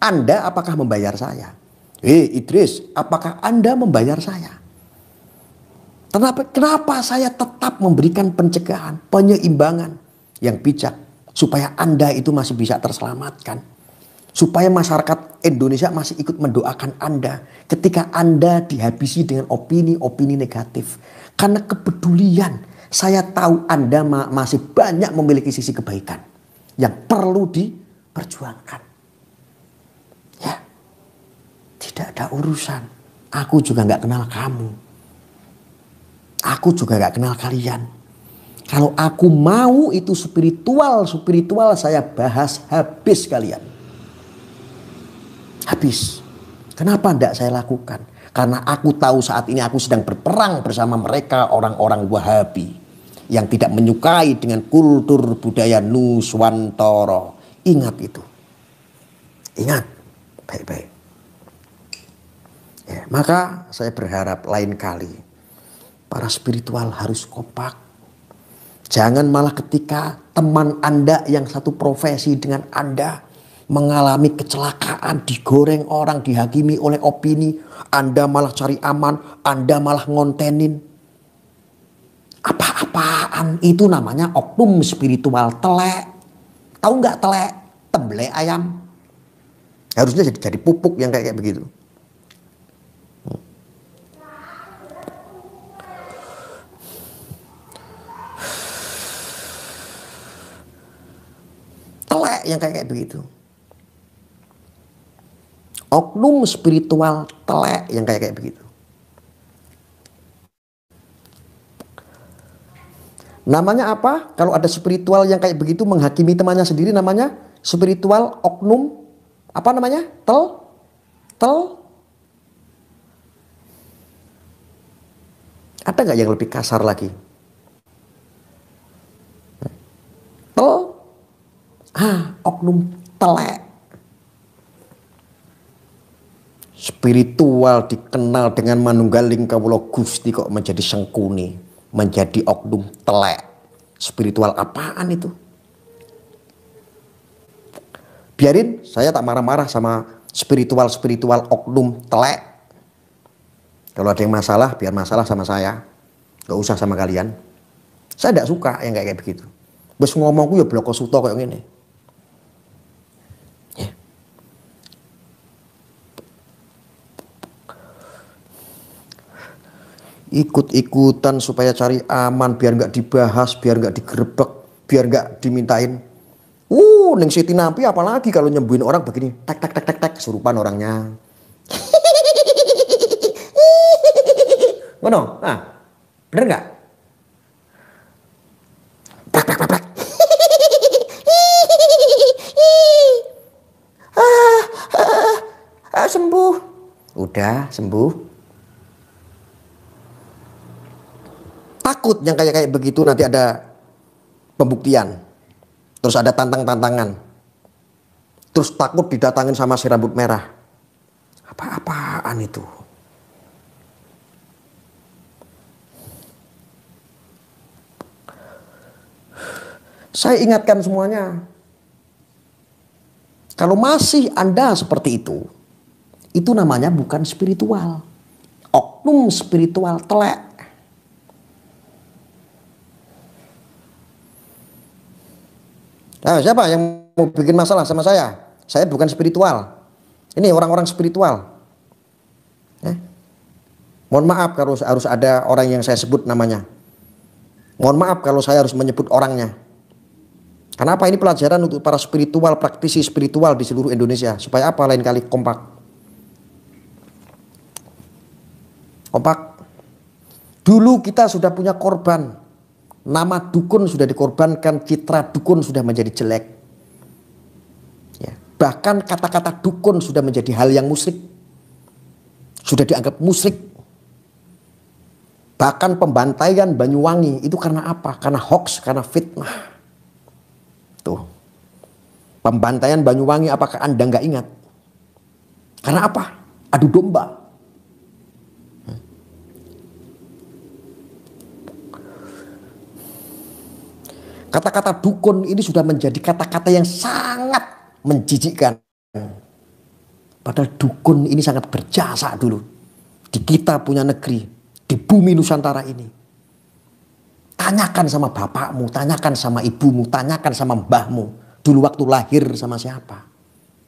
Anda apakah membayar saya? Idris, apakah Anda membayar saya? Kenapa saya tetap memberikan pencegahan, penyeimbangan yang bijak supaya Anda itu masih bisa terselamatkan, supaya masyarakat Indonesia masih ikut mendoakan Anda ketika Anda dihabisi dengan opini-opini negatif. Karena kepedulian, saya tahu Anda masih banyak memiliki sisi kebaikan yang perlu diperjuangkan. Ya, tidak ada urusan. Aku juga nggak kenal kamu. Aku juga gak kenal kalian. Kalau aku mau itu spiritual saya bahas habis kalian. Habis. Kenapa tidak saya lakukan? Karena aku tahu saat ini aku sedang berperang bersama mereka orang-orang Wahabi yang tidak menyukai dengan kultur budaya Nuswantara. Ingat itu. Ingat baik-baik. Ya, maka saya berharap lain kali para spiritual harus kompak. Jangan malah ketika teman Anda yang satu profesi dengan Anda mengalami kecelakaan, digoreng orang, dihakimi oleh opini, Anda malah cari aman, Anda malah ngontenin. Apa-apaan itu namanya oknum spiritual telek. Tahu nggak telek? Temblek ayam. Harusnya jadi pupuk yang kayak begitu. Telek yang kayak begitu. Oknum spiritual telek yang kayak begitu. Namanya apa? Kalau ada spiritual yang kayak begitu menghakimi temannya sendiri, namanya spiritual oknum. Apa namanya? Tel. Ada nggak yang lebih kasar lagi? Oknum telek. Spiritual dikenal dengan manunggaling kawula Gusti kok menjadi sengkuni, menjadi oknum telek. Spiritual apaan itu? Biarin, saya tak marah-marah sama spiritual oknum telek. Kalau ada yang masalah, biar masalah sama saya. Gak usah sama kalian. Saya tidak suka yang kayak begitu. Bes ngomongku ya bloko suto kayak gini. Ya. Ikut-ikutan supaya cari aman, biar nggak dibahas, biar nggak digerebek, biar nggak dimintain. Neng Siti Nampi apalagi kalau nyembuhin orang begini, tek kesurupan orangnya. Ngono, bener nggak? Sembuh. Udah sembuh. Takut yang kayak begitu nanti ada pembuktian. Terus ada tantang-tantangan. Terus takut didatangin sama si rambut merah. Apa-apaan itu? Saya ingatkan semuanya. Kalau masih Anda seperti itu namanya bukan spiritual. Oknum spiritual telek. Nah, siapa yang mau bikin masalah sama saya? Saya bukan spiritual. Ini orang-orang spiritual. Mohon maaf kalau harus ada orang yang saya sebut namanya. Mohon maaf kalau saya harus menyebut orangnya. Kenapa ini pelajaran untuk para spiritual, praktisi spiritual di seluruh Indonesia. Supaya apa lain kali kompak. Kompak. Dulu kita sudah punya korban. Nama dukun sudah dikorbankan, citra dukun sudah menjadi jelek. Ya. Bahkan kata-kata dukun sudah menjadi hal yang musyrik. Sudah dianggap musyrik. Bahkan pembantaian Banyuwangi itu karena apa? Karena hoax, karena fitnah. Tuh. Pembantaian Banyuwangi apakah Anda nggak ingat? Karena apa? Adu domba. Kata-kata dukun ini sudah menjadi kata-kata yang sangat menjijikkan. Padahal dukun ini sangat berjasa dulu. Di kita punya negeri, di bumi Nusantara ini. Tanyakan sama bapakmu, tanyakan sama ibumu, tanyakan sama mbahmu. Dulu waktu lahir sama siapa?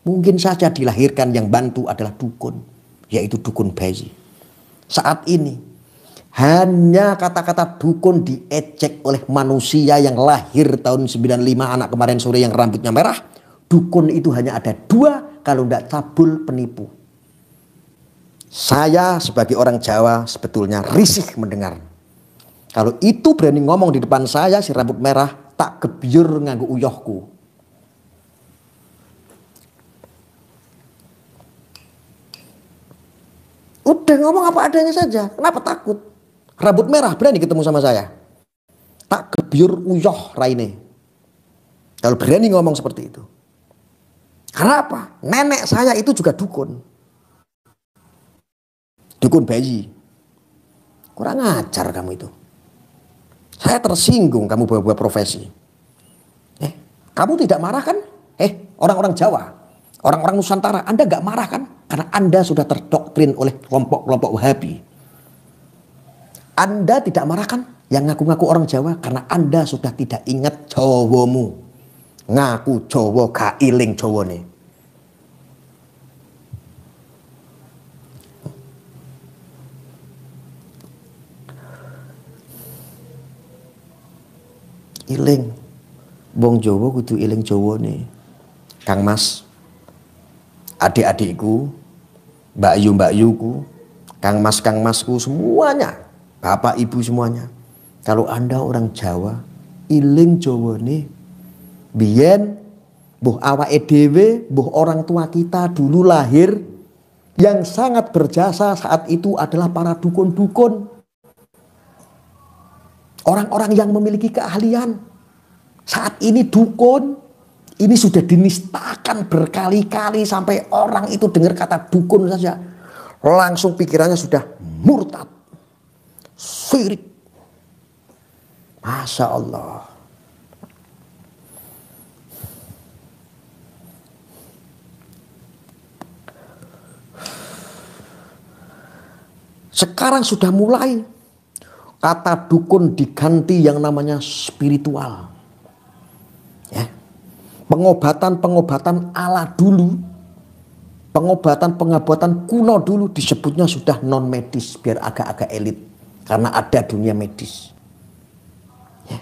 Mungkin saja dilahirkan yang bantu adalah dukun. Yaitu dukun bayi. Saat ini hanya kata-kata dukun diejek oleh manusia yang lahir tahun 95 anak kemarin sore yang rambutnya merah. Dukun itu hanya ada 2 kalau tidak cabul penipu. Saya sebagai orang Jawa sebetulnya risih mendengar. Kalau itu berani ngomong di depan saya si rambut merah tak gebyur nganggo uyohku. Udah ngomong apa adanya saja. Kenapa takut? Rambut merah berani ketemu sama saya. Tak gebyur uyoh raine. Kalau berani ngomong seperti itu. Karena apa? Nenek saya itu juga dukun. Dukun bayi. Kurang ajar kamu itu. Saya tersinggung kamu bawa-bawa profesi. Kamu tidak marah kan? Orang-orang Jawa. Orang-orang Nusantara. Anda gak marah kan? Karena Anda sudah terdoktrin oleh kelompok-kelompok Wahabi. Anda tidak marah kan yang ngaku-ngaku orang Jawa karena Anda sudah tidak ingat Jawamu. Ngaku Jawa gak iling Jawane. Iling. Wong Jawa kudu iling Jawane. Kang Mas, adik-adikku, mbak yuku, Kang Masku semuanya. Bapak ibu semuanya. Kalau Anda orang Jawa, iling Jawane. Biyen mbuh awake dhewe, mbuh orang tua kita dulu lahir yang sangat berjasa saat itu adalah para dukun-dukun. Orang-orang yang memiliki keahlian. Saat ini dukun ini sudah dinistakan berkali-kali sampai orang itu dengar kata dukun saja langsung pikirannya sudah murtad. Syirik. Masya Allah. Sekarang sudah mulai kata dukun diganti yang namanya spiritual. Ya. Pengobatan-pengobatan ala dulu, pengobatan kuno dulu disebutnya sudah non medis biar agak-agak elit. Karena ada dunia medis. Ya.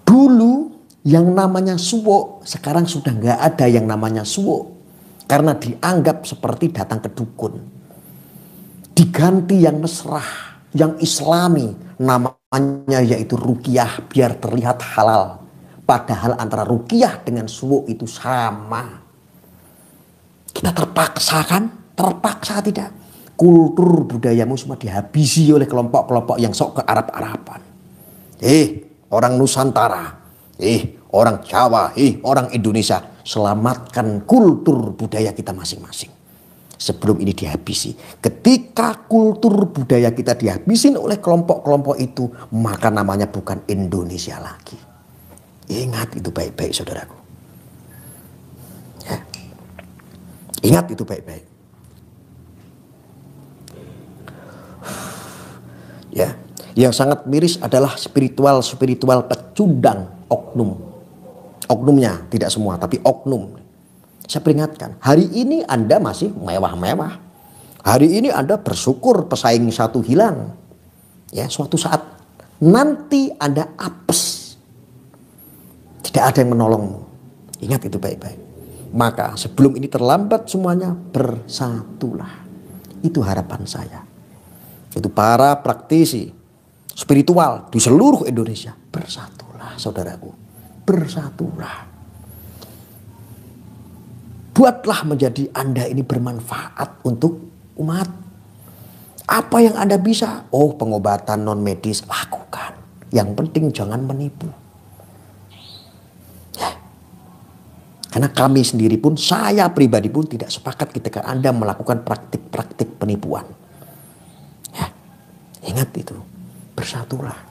Dulu yang namanya suwo, sekarang sudah nggak ada yang namanya suwo. Karena dianggap seperti datang ke dukun. Diganti yang mesrah, yang islami. Namanya yaitu ruqyah biar terlihat halal. Padahal antara ruqyah dengan suwo itu sama. Kita terpaksa kan? Terpaksa tidak? Kultur budayamu semua dihabisi oleh kelompok-kelompok yang sok ke Arab-Araban. Orang Nusantara, orang Jawa, orang Indonesia, selamatkan kultur budaya kita masing-masing. Sebelum ini dihabisi. Ketika kultur budaya kita dihabisin oleh kelompok-kelompok itu, maka namanya bukan Indonesia lagi. Ingat itu baik-baik saudaraku. Ya. Ingat itu baik-baik. Ya, yang sangat miris adalah spiritual pecundang oknum. Oknumnya tidak semua, tapi oknum. Saya peringatkan, hari ini Anda masih mewah-mewah. Hari ini Anda bersyukur pesaing satu hilang. Ya, suatu saat nanti Anda apes. Tidak ada yang menolongmu. Ingat itu baik-baik. Maka sebelum ini terlambat semuanya bersatulah. Itu harapan saya. Itu para praktisi spiritual di seluruh Indonesia. Bersatulah saudaraku, bersatulah. Buatlah menjadi Anda ini bermanfaat untuk umat. Apa yang Anda bisa? Oh, pengobatan non medis, lakukan. Yang penting jangan menipu. Ya. Karena kami sendiri pun, saya pribadi pun tidak sepakat ketika Anda melakukan praktik-praktik penipuan. Ya. Ingat itu, bersatulah.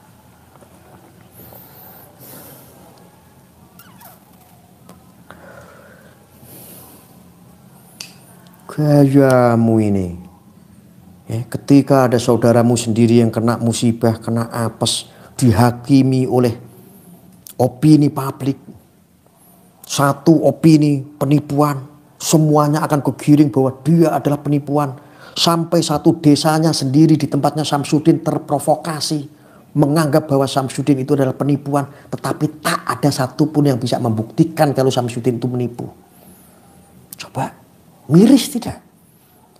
Gayamu ini, ya, ketika ada saudaramu sendiri yang kena musibah, kena apes, dihakimi oleh opini publik, satu opini penipuan, semuanya akan kegiring bahwa dia adalah penipuan. Sampai satu desanya sendiri di tempatnya Samsudin terprovokasi, menganggap bahwa Samsudin itu adalah penipuan, tetapi tak ada satupun yang bisa membuktikan kalau Samsudin itu menipu. Coba. Miris tidak?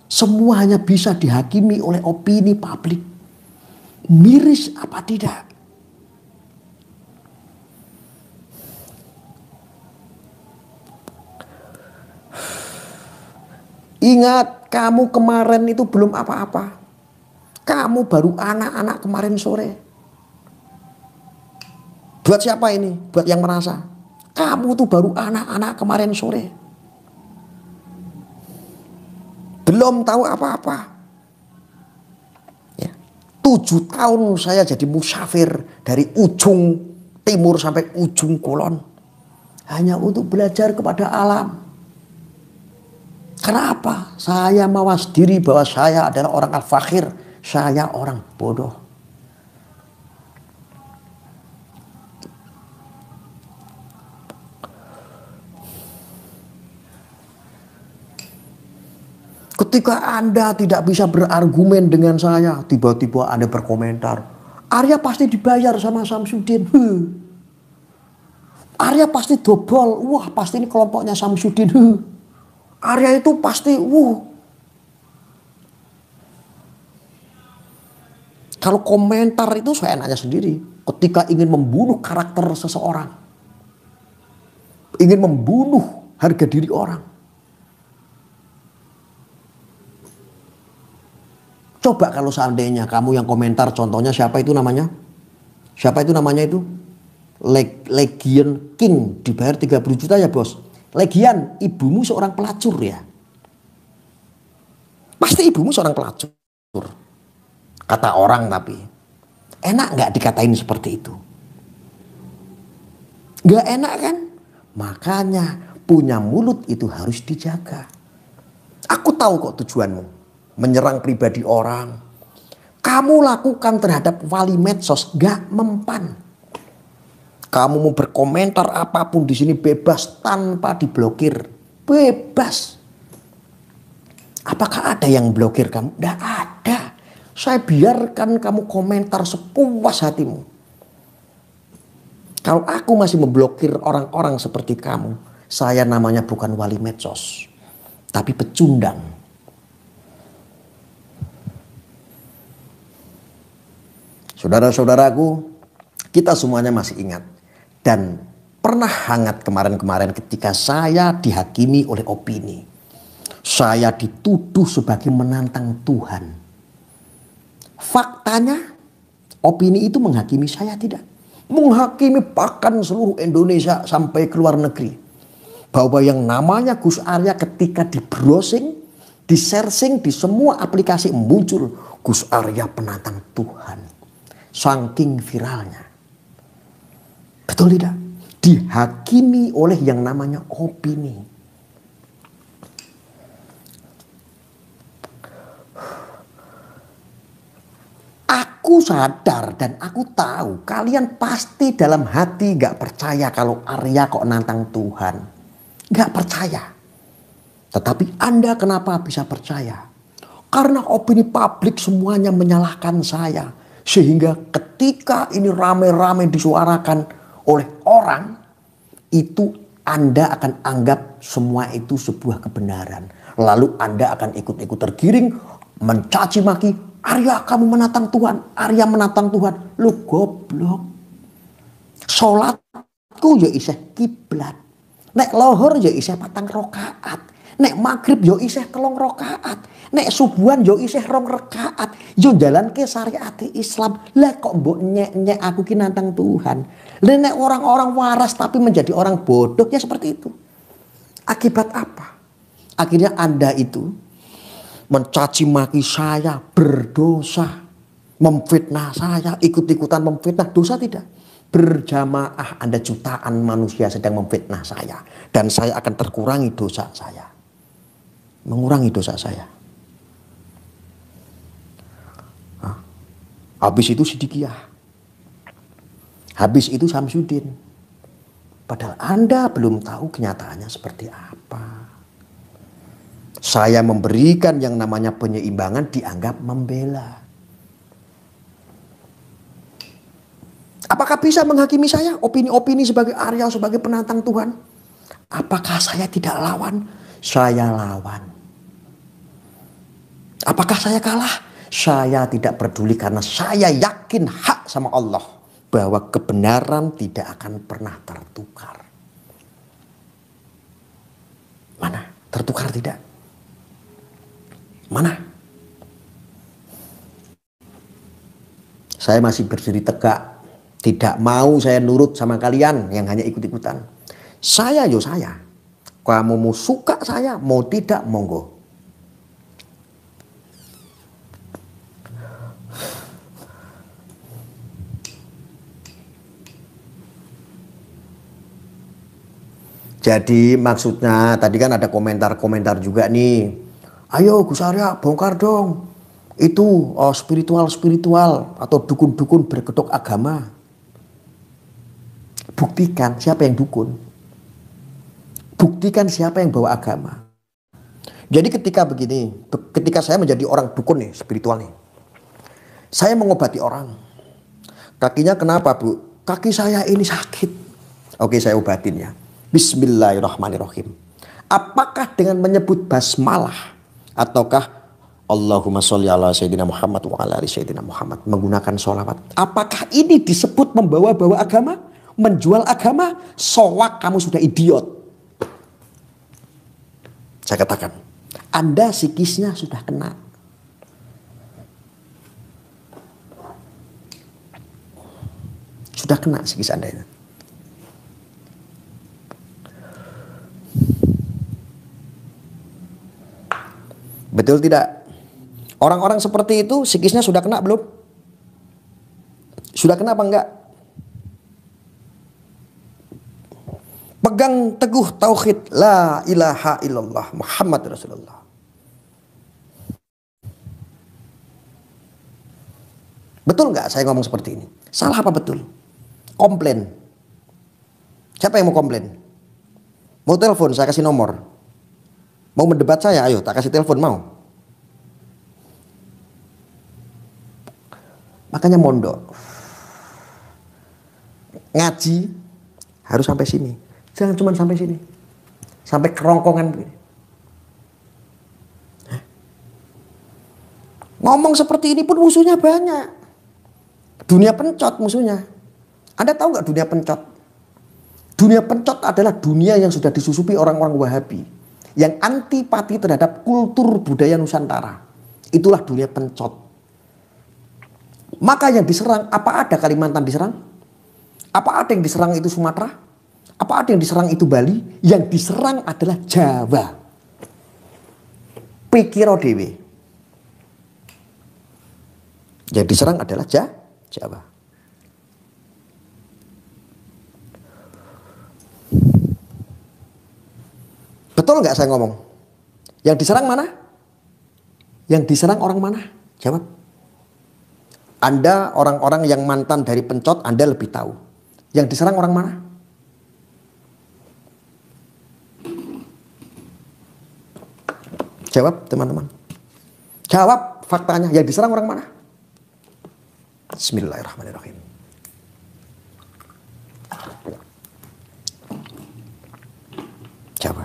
Semua hanya bisa dihakimi oleh opini publik. Miris apa tidak? Ingat, kamu kemarin itu belum apa-apa. Kamu baru anak-anak kemarin sore. Buat siapa ini? Buat yang merasa. Kamu tuh baru anak-anak kemarin sore. Belum tahu apa-apa. Ya. 7 tahun saya jadi musafir dari ujung timur sampai ujung kulon. Hanya untuk belajar kepada alam. Karena apa? Saya mawas diri bahwa saya adalah orang al-fakhir. Saya orang bodoh. Ketika Anda tidak bisa berargumen dengan saya, tiba-tiba Anda berkomentar, Arya pasti dibayar sama Samsudin. Arya pasti dobol. Wah, pasti ini kelompoknya Samsudin. Arya itu pasti, Kalau komentar itu saya nanya sendiri. Ketika ingin membunuh karakter seseorang, ingin membunuh harga diri orang, coba kalau seandainya kamu yang komentar, contohnya siapa itu namanya? Siapa itu namanya itu? Legian King, dibayar 30 juta ya bos. Legian, ibumu seorang pelacur ya? Pasti ibumu seorang pelacur. Kata orang tapi. Enak gak dikatain seperti itu? Gak enak kan? Makanya punya mulut itu harus dijaga. Aku tahu kok tujuanmu. Menyerang pribadi orang. Kamu lakukan terhadap wali medsos gak mempan. Kamu mau berkomentar apapun di sini bebas tanpa diblokir. Bebas. Apakah ada yang blokir kamu? Tidak ada. Saya biarkan kamu komentar sepuas hatimu. Kalau aku masih memblokir orang-orang seperti kamu, saya namanya bukan wali medsos, tapi pecundang. Saudara-saudaraku, kita semuanya masih ingat. Dan pernah hangat kemarin-kemarin ketika saya dihakimi oleh opini. Saya dituduh sebagai menantang Tuhan. Faktanya, opini itu menghakimi saya tidak. Menghakimi bahkan seluruh Indonesia sampai ke luar negeri. Bahwa yang namanya Gus Arya ketika di browsing, di searching, di semua aplikasi muncul Gus Arya penantang Tuhan. Saking viralnya. Betul tidak? Dihakimi oleh yang namanya opini. Aku sadar dan aku tahu kalian pasti dalam hati gak percaya kalau Arya kok nantang Tuhan. Gak percaya. Tetapi Anda kenapa bisa percaya? Karena opini publik semuanya menyalahkan saya. Sehingga ketika ini rame-rame disuarakan oleh orang, itu Anda akan anggap semua itu sebuah kebenaran. Lalu Anda akan ikut-ikut tergiring, mencaci maki, Arya kamu menantang Tuhan, Arya menantang Tuhan. Lu goblok. Sholatku ya isih kiblat. Nek lohor ya isih 4 rakaat. Nek maghrib yo isih 3 rakaat. Nek subuhan yo isih 2 rakaat. Yo jalanke syariat Islam. Lah kok mbok nyek-nyek aku ki nantang Tuhan. Lah nek orang-orang waras tapi menjadi orang bodoh ya seperti itu. Akibat apa? Akhirnya Anda itu mencaci maki saya, berdosa. Memfitnah saya, ikut-ikutan memfitnah, dosa tidak? Berjamaah Anda jutaan manusia sedang memfitnah saya. Dan saya akan terkurangi dosa saya. Mengurangi dosa saya. Habis itu Sidikiyah. Habis itu Samsudin. Padahal Anda belum tahu kenyataannya seperti apa. Saya memberikan yang namanya penyeimbangan dianggap membela. Apakah bisa menghakimi saya? Opini-opini sebagai Arya, sebagai penantang Tuhan. Apakah saya tidak lawan? Saya lawan. Apakah saya kalah? Saya tidak peduli karena saya yakin hak sama Allah. Bahwa kebenaran tidak akan pernah tertukar. Mana? Tertukar tidak? Mana? Saya masih berdiri tegak. Tidak mau saya nurut sama kalian yang hanya ikut-ikutan. Saya yo saya. Kamu mau suka saya, mau tidak, monggo. Jadi maksudnya tadi kan ada komentar-komentar juga nih. Ayo Gus Arya bongkar dong. Itu spiritual-spiritual atau dukun-dukun berkedok agama. Buktikan siapa yang dukun. Buktikan siapa yang bawa agama. Jadi ketika begini, ketika saya menjadi orang dukun nih, spiritual nih. Saya mengobati orang. Kakinya kenapa Bu? Kaki saya ini sakit. Oke, saya obatin ya. Bismillahirrahmanirrahim. Apakah dengan menyebut basmalah ataukah Allahumma sholli ala Sayyidina Muhammad wa ala ali Sayyidina Muhammad menggunakan sholawat? Apakah ini disebut membawa-bawa agama? Menjual agama? Sowak, kamu sudah idiot. Saya katakan, Anda psikisnya sudah kena. Sudah kena psikis Anda itu. Betul tidak? Orang-orang seperti itu psikisnya sudah kena belum? Sudah kena apa enggak? Pegang teguh tauhid la ilaha illallah Muhammad Rasulullah. Betul nggak saya ngomong seperti ini? Salah apa betul? Komplain. Siapa yang mau komplain? Mau telepon saya kasih nomor. Mau mendebat saya, ayo tak kasih telepon, mau. Makanya mondok. Ngaji harus sampai sini. Jangan cuma sampai sini. Sampai kerongkongan begini. Ngomong seperti ini pun musuhnya banyak. Dunia pencot musuhnya. Anda tahu nggak dunia pencot? Dunia pencot adalah dunia yang sudah disusupi orang-orang Wahabi. Yang antipati terhadap kultur budaya Nusantara. Itulah dunia pencot. Maka yang diserang, apa ada Kalimantan diserang? Apa ada yang diserang itu Sumatera? Apa ada yang diserang itu Bali? Yang diserang adalah Jawa. Pikiro dewe. Yang diserang adalah Jawa. Betul nggak saya ngomong? Yang diserang mana? Yang diserang orang mana? Jawab. Anda orang-orang yang mantan dari pencot, Anda lebih tahu. Yang diserang orang mana? Jawab teman-teman. Jawab faktanya. Yang diserang orang mana? Bismillahirrahmanirrahim. Jawa.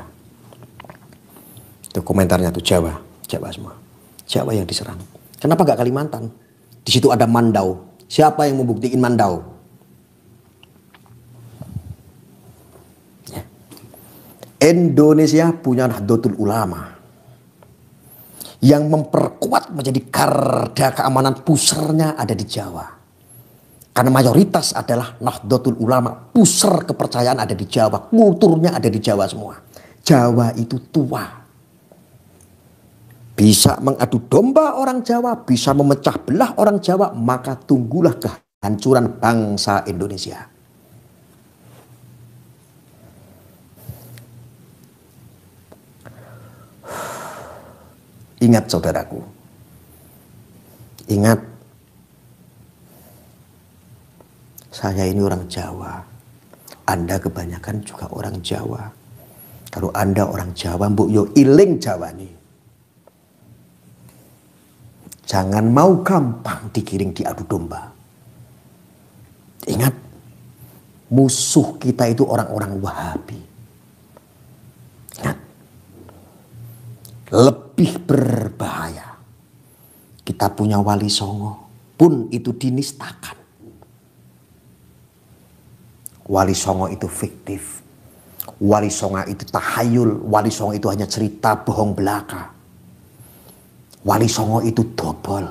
Itu komentarnya tuh Jawa semua. Jawa yang diserang. Kenapa gak Kalimantan? Di situ ada Mandau. Siapa yang membuktikan Mandau? Ya. Indonesia punya Nahdlatul Ulama yang memperkuat menjadi garda keamanan pusarnya ada di Jawa. Karena mayoritas adalah Nahdlatul Ulama, pusar kepercayaan ada di Jawa, kulturnya ada di Jawa semua. Jawa itu tua. Bisa mengadu domba orang Jawa, bisa memecah belah orang Jawa, maka tunggulah kehancuran bangsa Indonesia. Ingat saudaraku, ingat, saya ini orang Jawa, Anda kebanyakan juga orang Jawa. Kalau Anda orang Jawa, mbok yo iling Jawa nih. Jangan mau gampang digiring diadu domba. Ingat, musuh kita itu orang-orang Wahabi. Ingat, lebih berbahaya. Kita punya Wali Songo pun itu dinistakan. Wali Songo itu fiktif. Wali Songo itu tahayul. Wali Songo itu hanya cerita bohong belaka. Wali Songo itu dobol.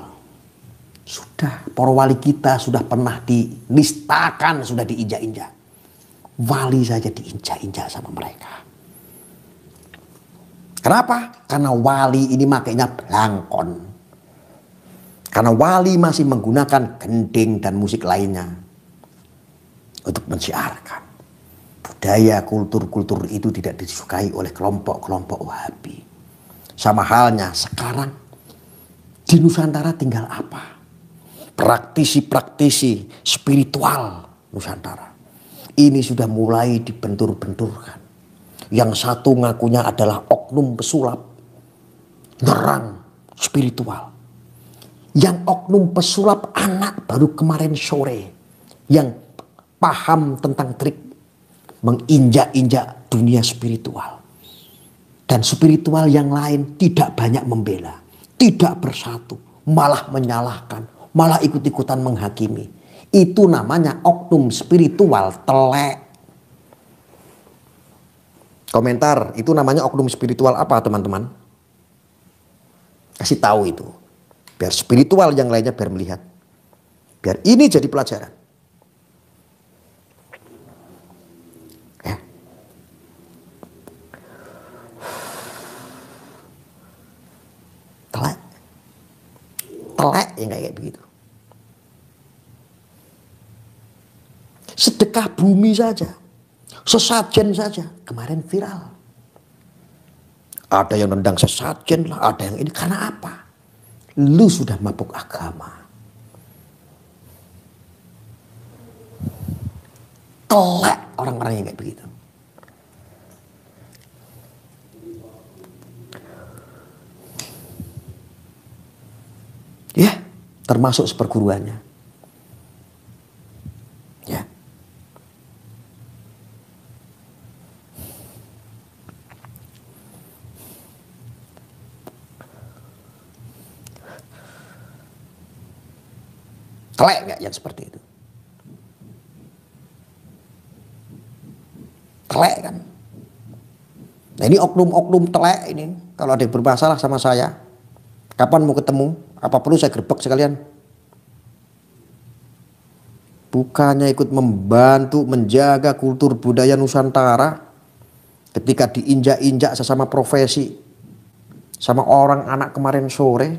Sudah, para wali kita sudah pernah dinistakan, sudah diinjak-injak. Wali saja diinjak-injak sama mereka. Kenapa? Karena wali ini makainya belangkon. Karena wali masih menggunakan gending dan musik lainnya untuk mensiarkan. Budaya kultur-kultur itu tidak disukai oleh kelompok-kelompok Wahabi. Sama halnya sekarang di Nusantara tinggal apa? Praktisi-praktisi spiritual Nusantara. Ini sudah mulai dibentur-benturkan. Yang satu ngakunya adalah oknum pesulap. Nyerang spiritual. Yang oknum pesulap anak baru kemarin sore. Yang paham tentang trik. Menginjak-injak dunia spiritual. Dan spiritual yang lain tidak banyak membela. Tidak bersatu, malah menyalahkan, malah ikut-ikutan menghakimi. Itu namanya oknum spiritual telek. Komentar, itu namanya oknum spiritual apa teman-teman? Kasih tahu itu. Biar spiritual yang lainnya biar melihat. Biar ini jadi pelajaran. Telek yang kayak begitu. Sedekah bumi saja, sesajen saja, kemarin viral. Ada yang nendang sesajen lah, ada yang ini. Karena apa? Lu sudah mabuk agama. Telek orang-orang yang kayak begitu. Ya, termasuk seperguruannya. Ya. Telek nggak yang seperti itu? Telek kan? Nah ini oknum-oknum telek ini. Kalau ada yang bermasalah sama saya, kapan mau ketemu? Apa perlu saya gerbek sekalian? Bukannya ikut membantu menjaga kultur budaya Nusantara. Ketika diinjak-injak sesama profesi. Sama orang anak kemarin sore.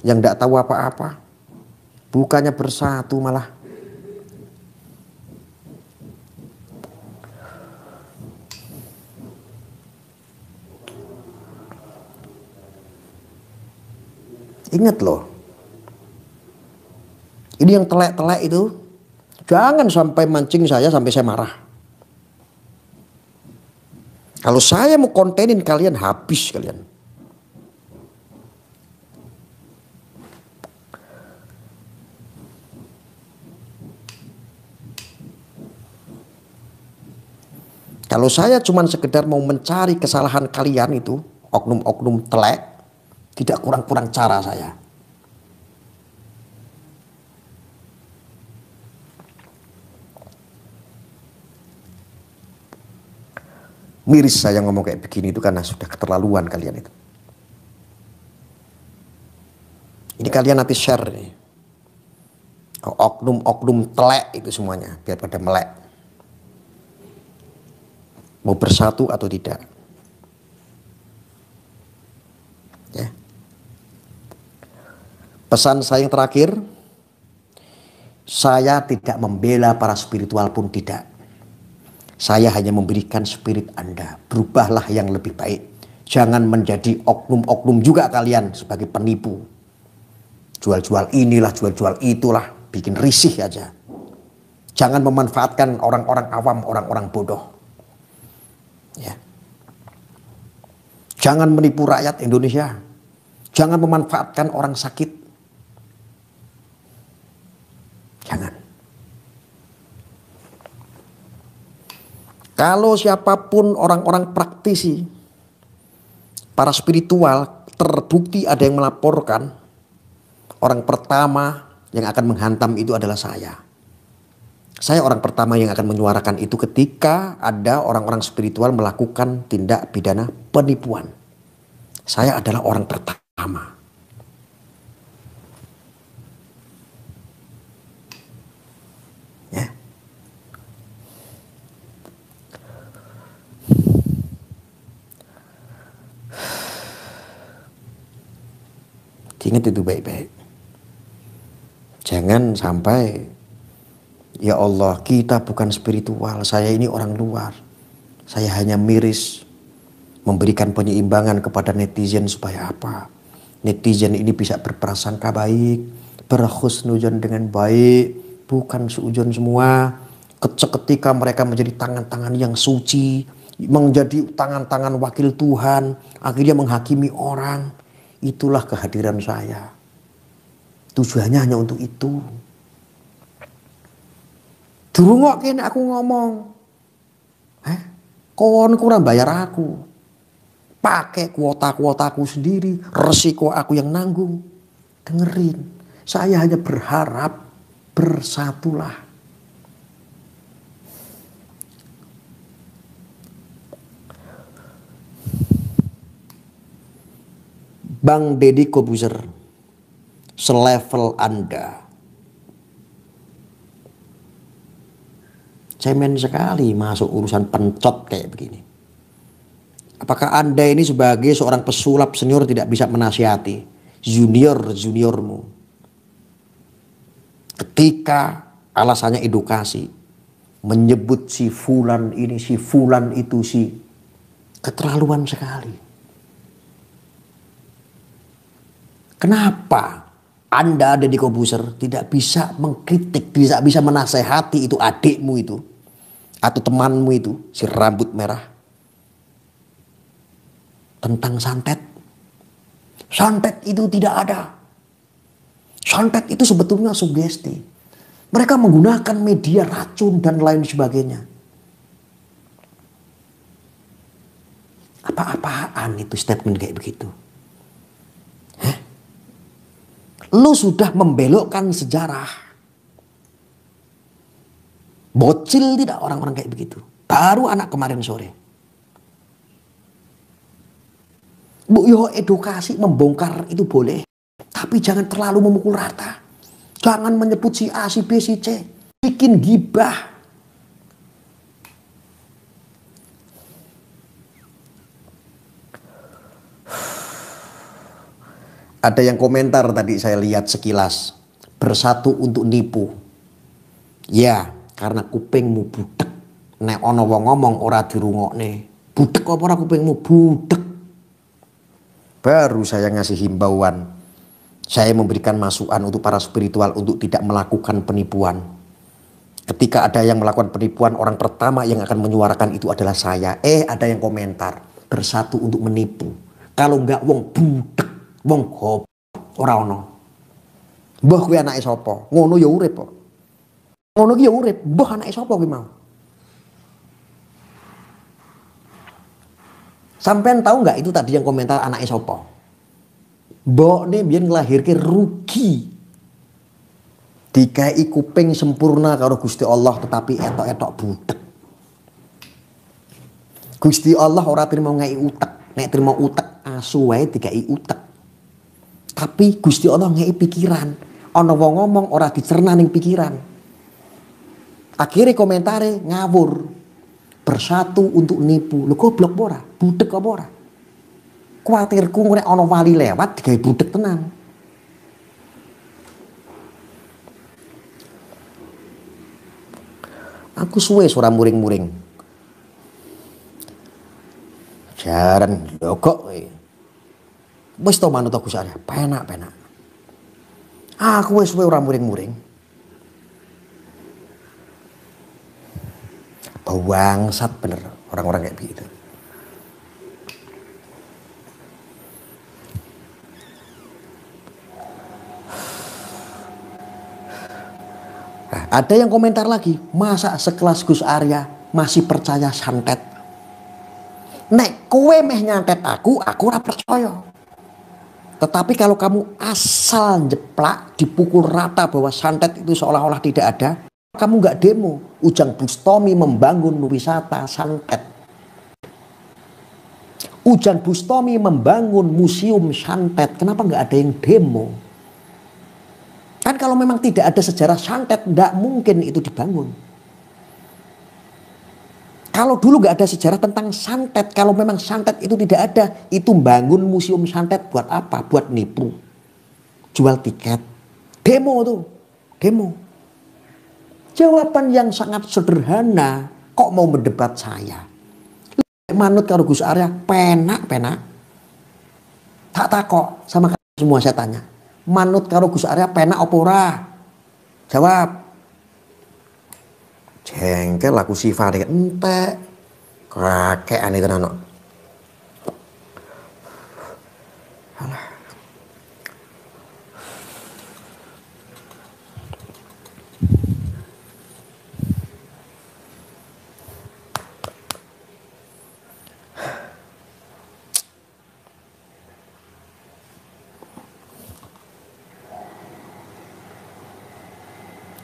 Yang tidak tahu apa-apa. Bukannya bersatu malah. Ingat loh. Ini yang telek-telek itu. Jangan sampai mancing saya sampai saya marah. Kalau saya mau kontenin kalian habis kalian. Kalau saya cuma sekedar mau mencari kesalahan kalian itu. Oknum-oknum telek. Tidak kurang-kurang cara saya. Miris saya ngomong kayak begini itu karena sudah keterlaluan kalian itu. Ini kalian nanti share nih. Oknum-oknum telek itu semuanya biar pada melek. Mau bersatu atau tidak. Ya. Pesan saya yang terakhir, saya tidak membela para spiritual pun tidak. Saya hanya memberikan spirit Anda. Berubahlah yang lebih baik. Jangan menjadi oknum-oknum juga kalian sebagai penipu. Jual-jual inilah, jual-jual itulah. Bikin risih aja. Jangan memanfaatkan orang-orang awam, orang-orang bodoh. Ya. Jangan menipu rakyat Indonesia. Jangan memanfaatkan orang sakit. Jangan. Kalau siapapun orang-orang praktisi, para spiritual, terbukti ada yang melaporkan, orang pertama yang akan menghantam itu adalah saya. Saya orang pertama yang akan menyuarakan itu ketika ada orang-orang spiritual melakukan tindak pidana penipuan. Saya adalah orang pertama. Ya. Ingat itu baik-baik. Jangan sampai, ya Allah, kita bukan spiritual, saya ini orang luar. Saya hanya miris memberikan penyeimbangan kepada netizen supaya apa? Netizen ini bisa berprasangka baik, berhusnuzon dengan baik, bukan suujon semua. Ketika mereka menjadi tangan-tangan yang suci, menjadi tangan-tangan wakil Tuhan, akhirnya menghakimi orang. Itulah kehadiran saya. Tujuannya hanya untuk itu. Durungok kene aku ngomong. Kon kurang bayar aku. Pakai kuota-kuotaku sendiri. Resiko aku yang nanggung. Dengerin. Saya hanya berharap bersatulah. Bang Deddy Kobuzer, selevel Anda. Cemen sekali masuk urusan pencot kayak begini. Apakah Anda ini sebagai seorang pesulap senior tidak bisa menasihati junior-juniormu? Ketika alasannya edukasi, menyebut si fulan ini, si fulan itu, si keterlaluan sekali. Kenapa Anda ada di Kobuzer tidak bisa mengkritik, tidak bisa menasehati itu adikmu itu atau temanmu itu si rambut merah tentang santet? Santet itu tidak ada. Santet itu sebetulnya sugesti. Mereka menggunakan media racun dan lain sebagainya. Apa-apaan itu statement kayak begitu? Lu sudah membelokkan sejarah. Bocil tidak orang-orang kayak begitu. Baru anak kemarin sore. Bu yo edukasi membongkar itu boleh. Tapi jangan terlalu memukul rata. Jangan menyebut si A, si B, si C. Bikin gibah. Ada yang komentar tadi saya lihat sekilas. Bersatu untuk nipu. Ya, karena kupingmu budek. Nek ono wong ngomong ora dirungokne. Budek apa ora kupingmu? Budek. Baru saya ngasih himbauan. Saya memberikan masukan untuk para spiritual untuk tidak melakukan penipuan. Ketika ada yang melakukan penipuan, orang pertama yang akan menyuarakan itu adalah saya. Ada yang komentar. Bersatu untuk menipu. Kalau enggak wong budek. Wong goblok ora ono. Mbah kuwi anake sapa? Ngono ya urip kok. Ngono ki ya urip, mbah anake sapa kuwi mau? Sampean tahu nggak itu tadi yang komentar anake sapa? Mbokne biyen nglahirke rugi. Dikai kuping sempurna karo Gusti Allah tetapi etok-etok budek. Gusti Allah ora trimo ngei utek. Nek trimo utek asu wae dikai utek. Tapi Gusti Allah ngei pikiran. Ana wong ngomong ora dicerna ning pikiran. Akhirnya komentare ngawur. Bersatu untuk nipu. Lho goblok apa ora? Budek apa ora? Kuwatirku nek ana wali lewat digawe budek tenan. Aku suwe ora muring-muring. Jaran ndogok kowe. Wis to manut Gusti Allah, penak-penak. Aku wis suwe ora muring-muring. Bangsat bener orang-orang kayak begitu. Nah, ada yang komentar lagi, masa sekelas Gus Arya masih percaya santet? Nek kowe meh nyantet aku ora percaya. Tetapi kalau kamu asal jeplak, dipukul rata bahwa santet itu seolah-olah tidak ada, kamu nggak demo. Ujang Bustami membangun wisata santet. Ujang Bustami membangun museum santet. Kenapa nggak ada yang demo? Kan kalau memang tidak ada sejarah santet, nggak mungkin itu dibangun. Kalau dulu nggak ada sejarah tentang santet, kalau memang santet itu tidak ada, itu bangun museum santet buat apa? Buat nipu, jual tiket, demo tuh, demo. Jawaban yang sangat sederhana, kok mau mendebat saya? Manut karo Gus Arya, penak. Tak takok sama semua saya tanya. Manut karo Gus Arya penak apa ora? Jawab. Jengkel aku sifat entek. Kakean itu anak. Alah.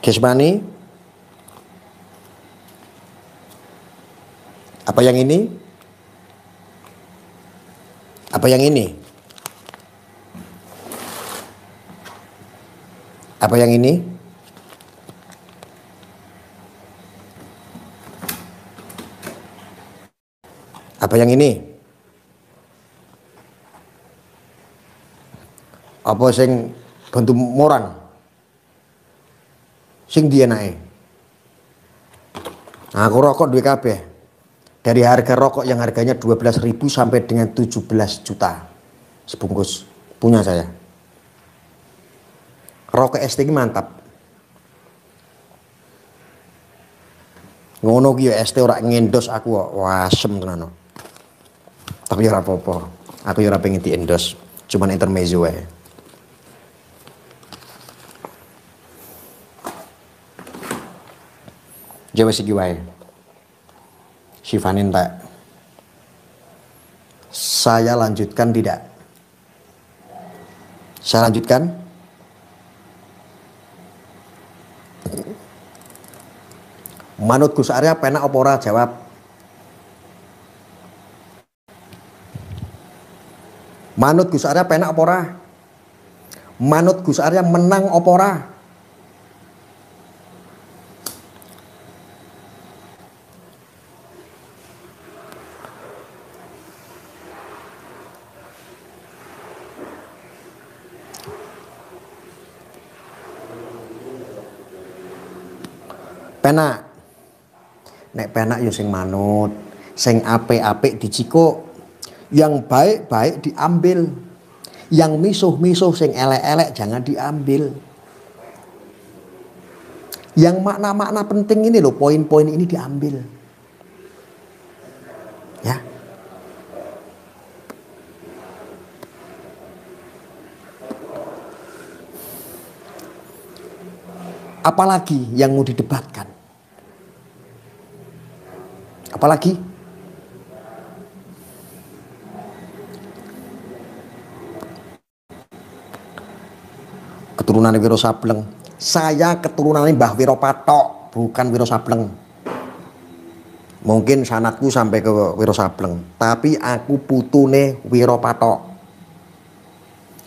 Kesmani, apa yang ini? Apa yang ini? Apa yang ini? Apa yang ini? Apa sing bantu morang? Sing dia naik. Nah, aku rokok duwe kabeh. Dari harga rokok yang harganya 12.000 sampai dengan 17 juta sebungkus punya saya. Rokok ST ini mantap. Ngono ki ya ST ora ngendos aku kok. Wasem tenan. Tapi ora apa-apa. Aku ora pengen diendos. Cuman intermezzo wae. Jawa sigi wae. Sifanin tak. Saya lanjutkan tidak? Saya lanjutkan? Manut Gus Arya penak apa ora? Jawab. Manut Gus Arya penak apa ora? Manut Gus Arya menang apa ora? Penak. Nek penak ya sing manut, sing apik-apik dicikuk, yang baik-baik diambil, yang misuh-misuh sing elek-elek jangan diambil. Yang makna-makna penting ini loh, poin-poin ini diambil. Ya. Apalagi yang mau didebatkan? Apalagi? Keturunan Wiro Sableng. Saya keturunan Mbah Wiro Patok, bukan Wiro Sableng. Mungkin sanatku sampai ke Wiro Sableng, tapi aku putune Wiro Patok.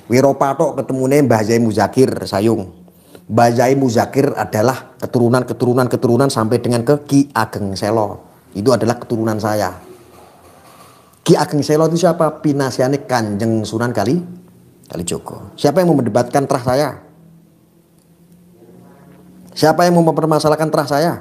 Wiro Patok ketemune Mbah Yai Muzakir Sayung. Mbah Yai Muzakir adalah keturunan sampai dengan ke Ki Ageng Selo. Itu adalah keturunan saya. Ki Ageng Selo itu siapa? Pinasiane Kanjeng Sunan Kalijogo. Siapa yang mau mendebatkan terah saya? Siapa yang mau mempermasalahkan terah saya?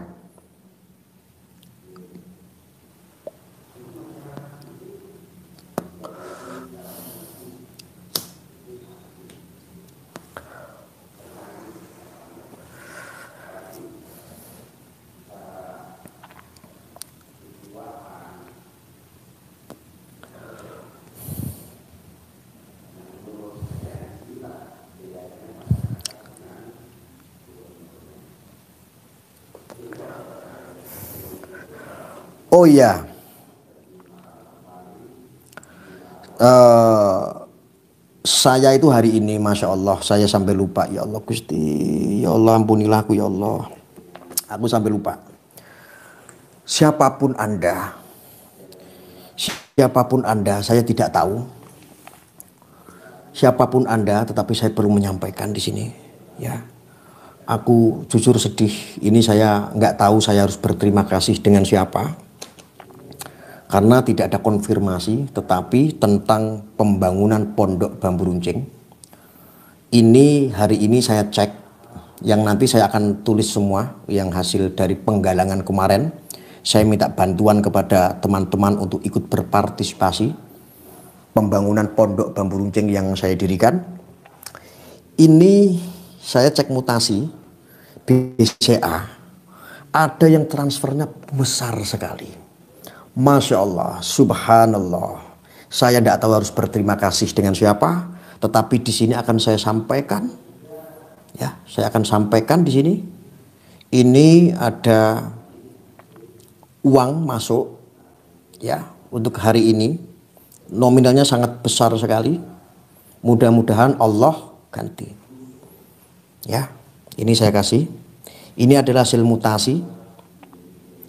Oh iya, saya itu hari ini, Masya Allah, saya sampai lupa. Ya Allah Gusti, ya Allah ampunilah aku ya Allah. Aku sampai lupa. Siapapun Anda, saya tidak tahu. Siapapun Anda, tetapi saya perlu menyampaikan di sini. Ya, aku jujur sedih. Ini saya nggak tahu saya harus berterima kasih dengan siapa. Karena tidak ada konfirmasi, tetapi tentang pembangunan Pondok Bambu Runcing. Ini hari ini saya cek, yang nanti saya akan tulis semua yang hasil dari penggalangan kemarin. Saya minta bantuan kepada teman-teman untuk ikut berpartisipasi pembangunan Pondok Bambu Runcing yang saya dirikan. Ini saya cek mutasi BCA, ada yang transfernya besar sekali. Masya Allah, subhanallah. Saya tidak tahu harus berterima kasih dengan siapa, tetapi di sini akan saya sampaikan. Ya, saya akan sampaikan di sini. Ini ada uang masuk, ya, untuk hari ini. Nominalnya sangat besar sekali. Mudah-mudahan Allah ganti. Ya, ini saya kasih. Ini adalah hasil mutasi.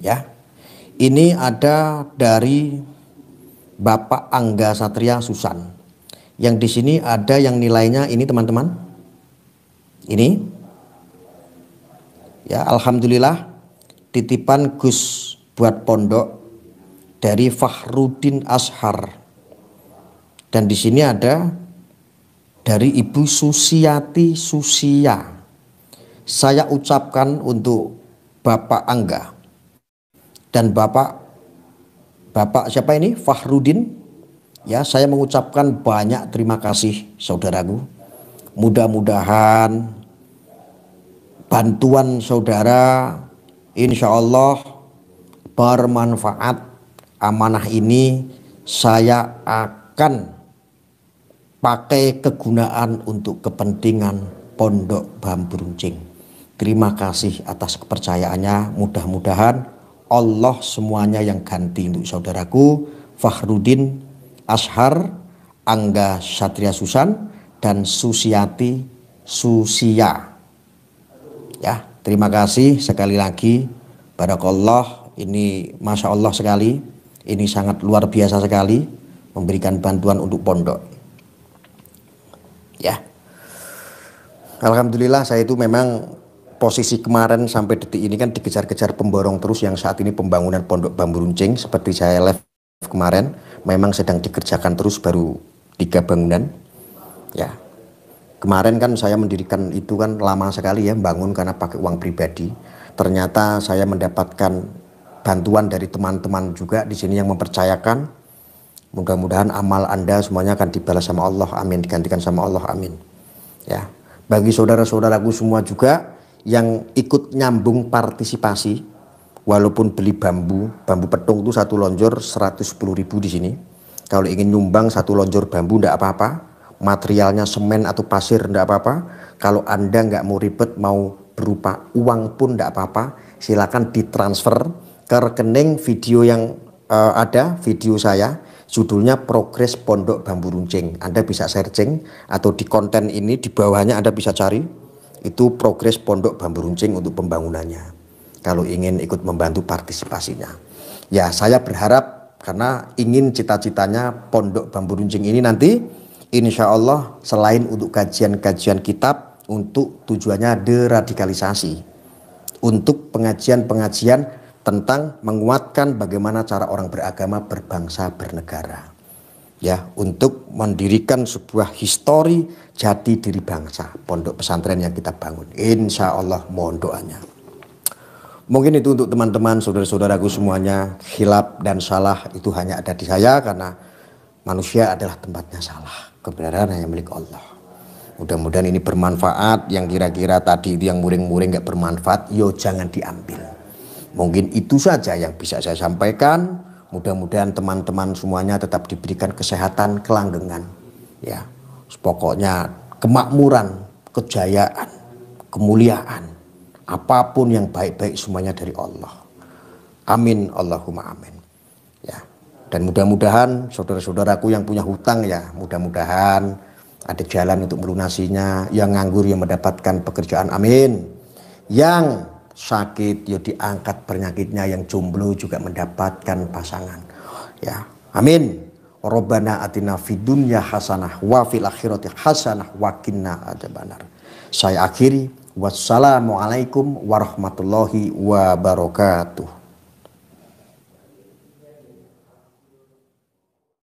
Ya. Ini ada dari Bapak Angga Satria Susan. Yang di sini ada yang nilainya ini teman-teman. Ini. Ya, alhamdulillah titipan Gus buat pondok dari Fahrudin Ashar. Dan di sini ada dari Ibu Susiati Susia. Saya ucapkan untuk Bapak Angga dan Bapak siapa ini? Fahrudin. Ya, saya mengucapkan banyak terima kasih saudaraku. Mudah-mudahan bantuan saudara insya Allah bermanfaat. Amanah ini saya akan pakai kegunaan untuk kepentingan Pondok Bambu Runcing. Terima kasih atas kepercayaannya. Mudah-mudahan Allah semuanya yang ganti untuk saudaraku Fahrudin Ashar, Angga Satria Susan, dan Susiati Susia. Ya, terima kasih sekali lagi. Barakallah, ini Masya Allah sekali. Ini sangat luar biasa sekali memberikan bantuan untuk pondok. Ya, alhamdulillah saya itu memang posisi kemarin sampai detik ini kan dikejar-kejar pemborong terus yang saat ini pembangunan Pondok Bambu Runcing seperti saya live kemarin memang sedang dikerjakan terus baru 3 bangunan. Ya, kemarin kan saya mendirikan itu kan lama sekali ya bangun karena pakai uang pribadi. Ternyata saya mendapatkan bantuan dari teman-teman juga di sini yang mempercayakan. Mudah-mudahan amal Anda semuanya akan dibalas sama Allah, amin, digantikan sama Allah, amin. Ya, bagi saudara-saudaraku semua juga yang ikut nyambung partisipasi, walaupun beli bambu petung itu satu lonjor 110.000 di sini. Kalau ingin nyumbang satu lonjor bambu enggak apa-apa, materialnya semen atau pasir enggak apa-apa. Kalau Anda nggak mau ribet, mau berupa uang pun enggak apa-apa, silakan ditransfer ke rekening video yang ada video saya. Judulnya Progres Pondok Bambu Runcing. Anda bisa searching atau di konten ini di bawahnya Anda bisa cari. Itu progres Pondok Bambu Runcing untuk pembangunannya. kalau ingin ikut membantu partisipasinya. Ya, saya berharap karena ingin cita-citanya Pondok Bambu Runcing ini nanti insya Allah selain untuk kajian-kajian kitab, untuk tujuannya deradikalisasi, untuk pengajian-pengajian tentang menguatkan bagaimana cara orang beragama, berbangsa, bernegara. Ya, untuk mendirikan sebuah histori jati diri bangsa, pondok pesantren yang kita bangun. Insya Allah mohon doanya. Mungkin itu untuk teman-teman, saudara-saudaraku semuanya. Khilaf dan salah itu hanya ada di saya karena manusia adalah tempatnya salah. Kebenaran hanya milik Allah. Mudah-mudahan ini bermanfaat. Yang kira-kira tadi itu yang muring-muring gak bermanfaat, yo jangan diambil. Mungkin itu saja yang bisa saya sampaikan. Mudah-mudahan teman-teman semuanya tetap diberikan kesehatan, kelanggengan. Ya, pokoknya kemakmuran, kejayaan, kemuliaan, apapun yang baik-baik semuanya dari Allah. Amin, Allahumma amin. Ya, dan mudah-mudahan saudara-saudaraku yang punya hutang ya, mudah-mudahan ada jalan untuk melunasinya. Yang nganggur yang mendapatkan pekerjaan, amin. Yang sakit ya diangkat penyakitnya, yang jomblo juga mendapatkan pasangan. Ya, amin. Rabbana atina fid dunya hasanah wa fil akhirati hasanah wa qina adzabannar. Saya akhiri, wassalamualaikum warahmatullahi wabarakatuh.